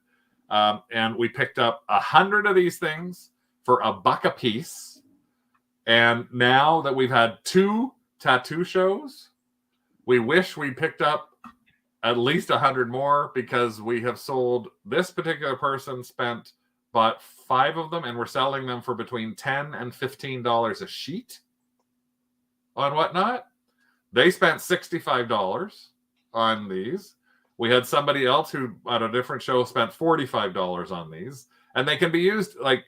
And we picked up 100 of these things for $1 a piece. And now that we've had 2 tattoo shows, we wish we picked up at least 100 more because we have sold, this particular person bought 5 of them and we're selling them for between $10 and $15 a sheet on Whatnot. They spent $65 on these. We had somebody else who at a different show spent $45 on these. And they can be used, like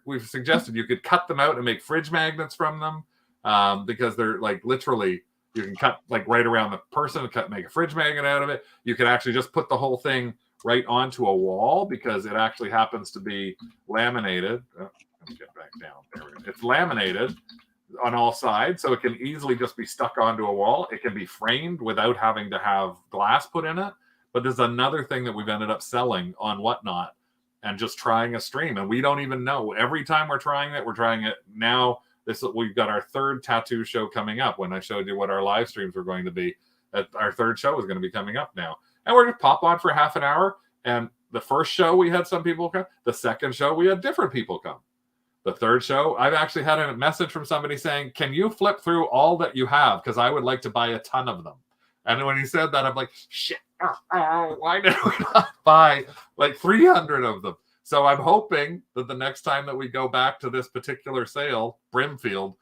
we've suggested you could cut them out and make fridge magnets from them because they're like literally, you can cut like right around the person, make a fridge magnet out of it. You can actually just put the whole thing right onto a wall because it actually happens to be laminated. Oh, let me get back down. There we go. It's laminated on all sides, so it can easily just be stuck onto a wall. It can be framed without having to have glass put in it. But there's another thing that we've ended up selling on Whatnot and just trying a stream. And we don't even know. Every time we're trying it now. We've got our 3rd tattoo show coming up. When I showed you what our live streams were going to be, our 3rd show is going to be coming up now. And we're going to pop on for half an hour. And the first show, we had some people come. The second show, we had different people come. The 3rd show, I've actually had a message from somebody saying, can you flip through all that you have? Because I would like to buy a ton of them. And when he said that, I'm like, shit, why did we not buy like 300 of them? So I'm hoping that the next time that we go back to this particular sale, Brimfield,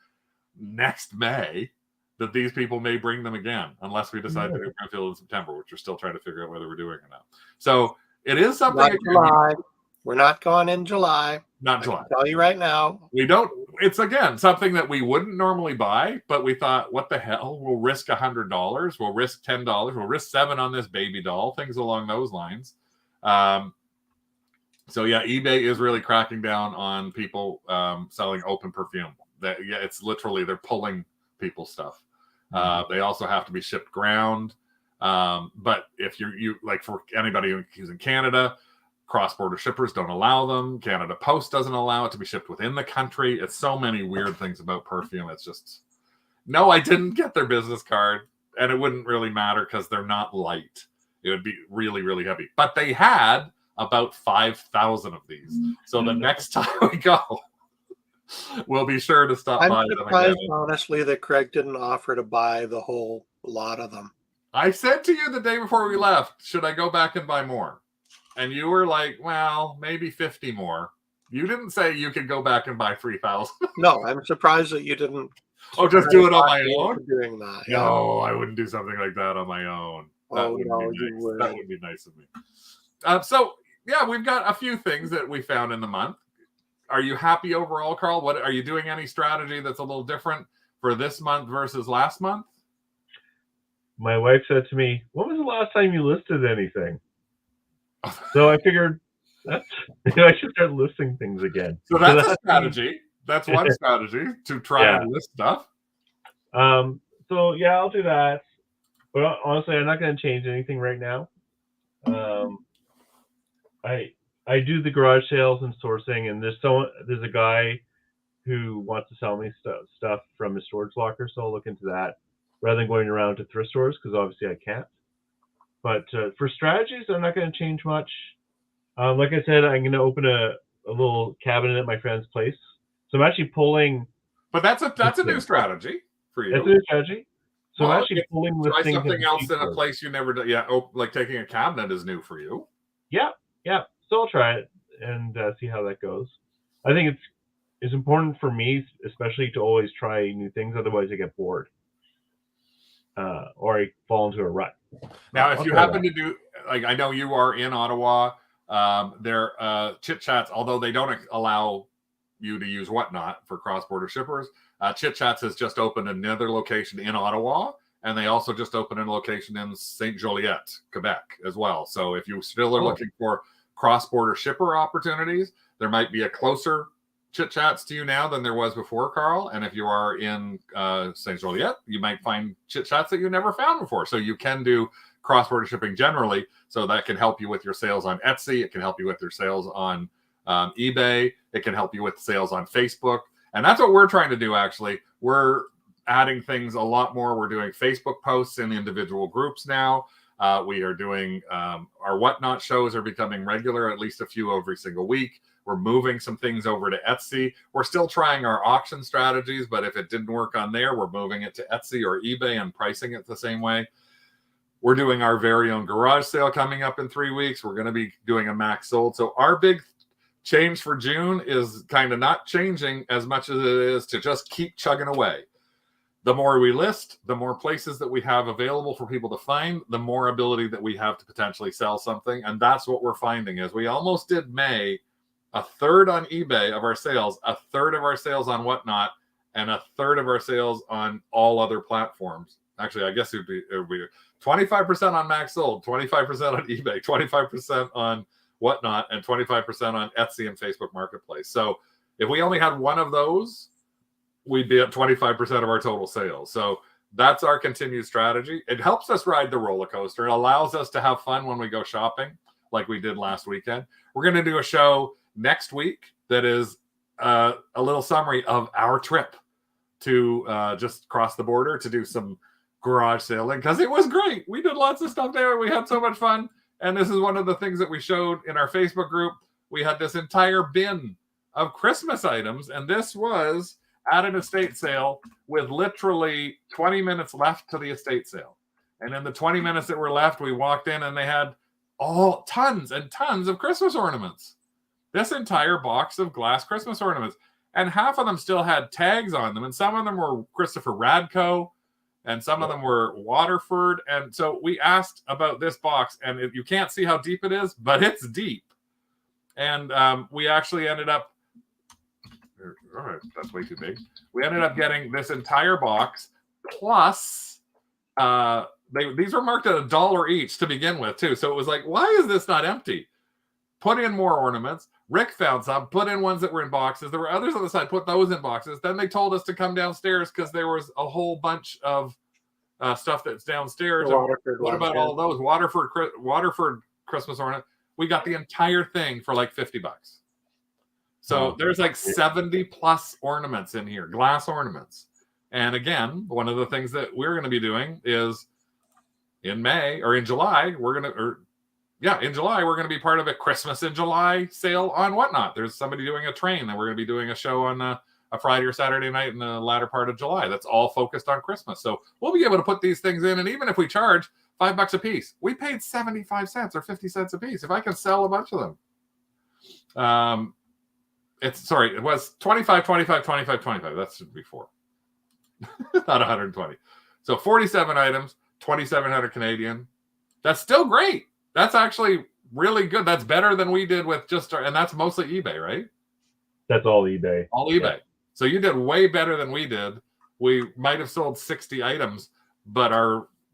next May, that these people may bring them again, unless we decide to do Brimfield in September, which we're still trying to figure out whether we're doing or not. So it is something. We're not going in July. Not July. I can tell you right now. We don't. It's again something that we wouldn't normally buy, but we thought, what the hell? We'll risk $100. We'll risk $10. We'll risk $7 on this baby doll. Things along those lines. So yeah, eBay is really cracking down on people selling open perfume. It's literally they're pulling people's stuff. They also have to be shipped ground. But if you like, for anybody who's in Canada, cross-border shippers don't allow them. Canada Post doesn't allow it to be shipped within the country. It's so many weird things about perfume. It's just, no, I didn't get their business card, and it wouldn't really matter because they're not light. It would be really, really heavy. But they had about 5,000 of these. So the next time we go, we'll be sure to stop by them again. Honestly, that Craig didn't offer to buy the whole lot of them. I said to you the day before we left, should I go back and buy more? And you were like, well, maybe 50 more. You didn't say you could go back and buy 3,000. No, I'm surprised that you didn't. Oh, just do it on my own? Doing that. Yeah. No, I wouldn't do something like that on my own. That Oh, wouldn't no, be you nice. would. That would be nice of me. So, yeah, we've got a few things that we found in the month. Are you happy overall, Carl? What are you doing? Any strategy that's a little different for this month versus last month? My wife said to me, "When was the last time you listed anything?" So I figured I should start listing things again. So that's a strategy. That's one strategy, to try and list stuff. So yeah, I'll do that. But honestly, I'm not going to change anything right now. I do the garage sales and sourcing, and there's a guy who wants to sell me stuff from his storage locker, so I'll look into that rather than going around to thrift stores, because obviously I can't. But for strategies, I'm not going to change much. Like I said, I'm going to open a little cabinet at my friend's place. So I'm actually pulling. But that's a new strategy for you. That's a new strategy. So I'm actually pulling listings. Try something else in a place you never did. Yeah, like taking a cabinet is new for you. Yeah. So I'll try it and see how that goes. I think it's important for me, especially, to always try new things. Otherwise, I get bored, or I fall into a rut. Now, if you happen to do, like, I know you are in Ottawa. Their Chit Chats, although they don't allow you to use Whatnot for cross-border shippers, Chit Chats has just opened another location in Ottawa, and they also just opened a location in Saint Joliet, Quebec, as well. So if you still are looking for cross-border shipper opportunities, there might be a closer Chit Chats to you now than there was before, Carl. And if you are in Saint Joliet, you might find Chit Chats that you never found before. So you can do cross-border shipping generally. So that can help you with your sales on Etsy. It can help you with your sales on eBay. It can help you with sales on Facebook. And that's what we're trying to do, actually. We're adding things a lot more. We're doing Facebook posts in individual groups now. We are doing our Whatnot shows are becoming regular, at least a few every single week. We're moving some things over to Etsy. We're still trying our auction strategies, but if it didn't work on there, we're moving it to Etsy or eBay and pricing it the same way. We're doing our very own garage sale coming up in 3 weeks. We're going to be doing a max sold. So our big change for June is kind of not changing as much as it is to just keep chugging away. The more we list, the more places that we have available for people to find, the more ability that we have to potentially sell something. And that's what we're finding is we almost did May, a third on eBay of our sales, a third of our sales on Whatnot, and a third of our sales on all other platforms. Actually, I guess it would be 25% on max sold, 25% on eBay, 25% on Whatnot, and 25% on Etsy and Facebook Marketplace. So if we only had one of those, we'd be at 25% of our total sales. So that's our continued strategy. It helps us ride the roller coaster. It allows us to have fun when we go shopping, like we did last weekend. We're going to do a show next week that is a little summary of our trip to just cross the border to do some garage sailing, because it was great. We did lots of stuff there. We had so much fun. And this is one of the things that we showed in our Facebook group. We had this entire bin of Christmas items, and this was at an estate sale with literally 20 minutes left to the estate sale. And in the 20 minutes that were left, we walked in and they had tons and tons of Christmas ornaments. This entire box of glass Christmas ornaments. And half of them still had tags on them. And some of them were Christopher Radko. And some of them were Waterford. And so we asked about this box. And you can't see how deep it is, but it's deep. And we actually ended up, all right, that's way too big. We ended up getting this entire box plus these were marked at $1 each to begin with too. So it was like, why is this not empty? Put in more ornaments. Rick found some, put in ones that were in boxes. There were others on the side, put those in boxes. Then they told us to come downstairs because there was a whole bunch of stuff that's downstairs. What about all those Waterford Christmas ornament? We got the entire thing for like $50. So there's like 70 plus ornaments in here, glass ornaments. And again, one of the things that we're going to be doing is in July, we're going to be part of a Christmas in July sale on Whatnot. There's somebody doing a train, and we're going to be doing a show on a Friday or Saturday night in the latter part of July. That's all focused on Christmas. So we'll be able to put these things in. And even if we charge $5 a piece, we paid 75 cents or 50 cents a piece. If I can sell a bunch of them. it was 25, 25, 25, 25. That should be 4. Not 120. So 47 items, 2,700 Canadian. That's still great. That's actually really good. That's better than we did with and that's mostly eBay, right? That's all eBay. All eBay. Yeah. So you did way better than we did. We might have sold 60 items, but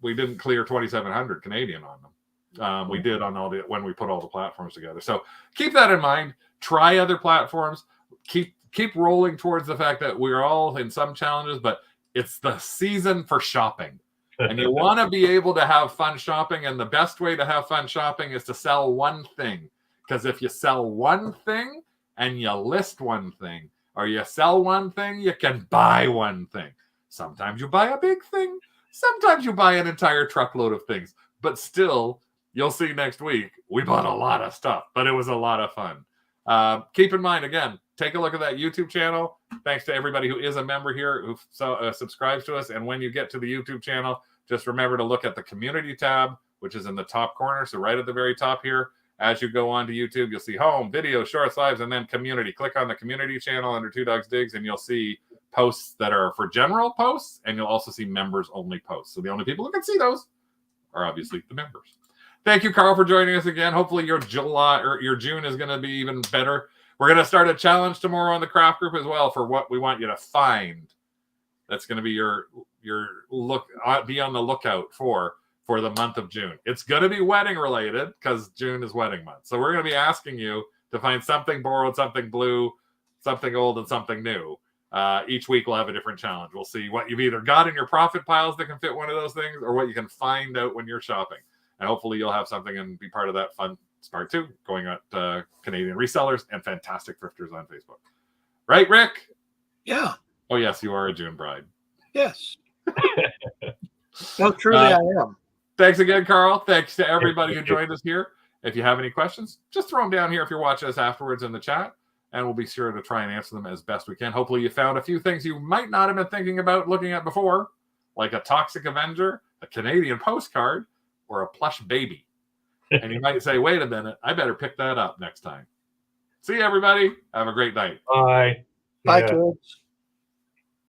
we didn't clear 2,700 Canadian on them. We did on when we put all the platforms together. So keep that in mind. Try other platforms. Keep rolling towards the fact that we're all in some challenges, but it's the season for shopping. And you want to be able to have fun shopping. And the best way to have fun shopping is to sell one thing. Because if you sell one thing and you list one thing, or you sell one thing, you can buy one thing. Sometimes you buy a big thing. Sometimes you buy an entire truckload of things. But still, you'll see next week, we bought a lot of stuff. But it was a lot of fun. Keep in mind, again, take a look at that YouTube channel. Thanks to everybody who is a member here who subscribes to us. And when you get to the YouTube channel, just remember to look at the community tab, which is in the top corner. So right at the very top here, as you go on to YouTube, you'll see home, video, shorts, lives, and then community. Click on the community channel under Two Dogs Digs, and you'll see posts that are for general posts, and you'll also see members-only posts. So the only people who can see those are obviously the members. Thank you, Carl, for joining us again. Hopefully your June is going to be even better. We're going to start a challenge tomorrow on the craft group as well for what we want you to find. That's going to be your look. Be on the lookout for the month of June. It's going to be wedding related because June is wedding month. So we're going to be asking you to find something borrowed, something blue, something old, and something new. Each week we'll have a different challenge. We'll see what you've either got in your profit piles that can fit one of those things or what you can find out when you're shopping. And hopefully you'll have something and be part of that fun start too, going at Canadian resellers and fantastic thrifters on Facebook. Right, Rick? Yeah. Oh, yes, you are a June bride. Yes. No, truly I am. Thanks again, Carl. Thanks to everybody who joined us here. If you have any questions, just throw them down here if you're watching us afterwards in the chat, and we'll be sure to try and answer them as best we can. Hopefully you found a few things you might not have been thinking about looking at before, like a Toxic Avenger, a Canadian postcard, or a plush baby. And you might say, wait a minute, I better pick that up next time. See you, everybody. Have a great night. Bye. Bye, kids.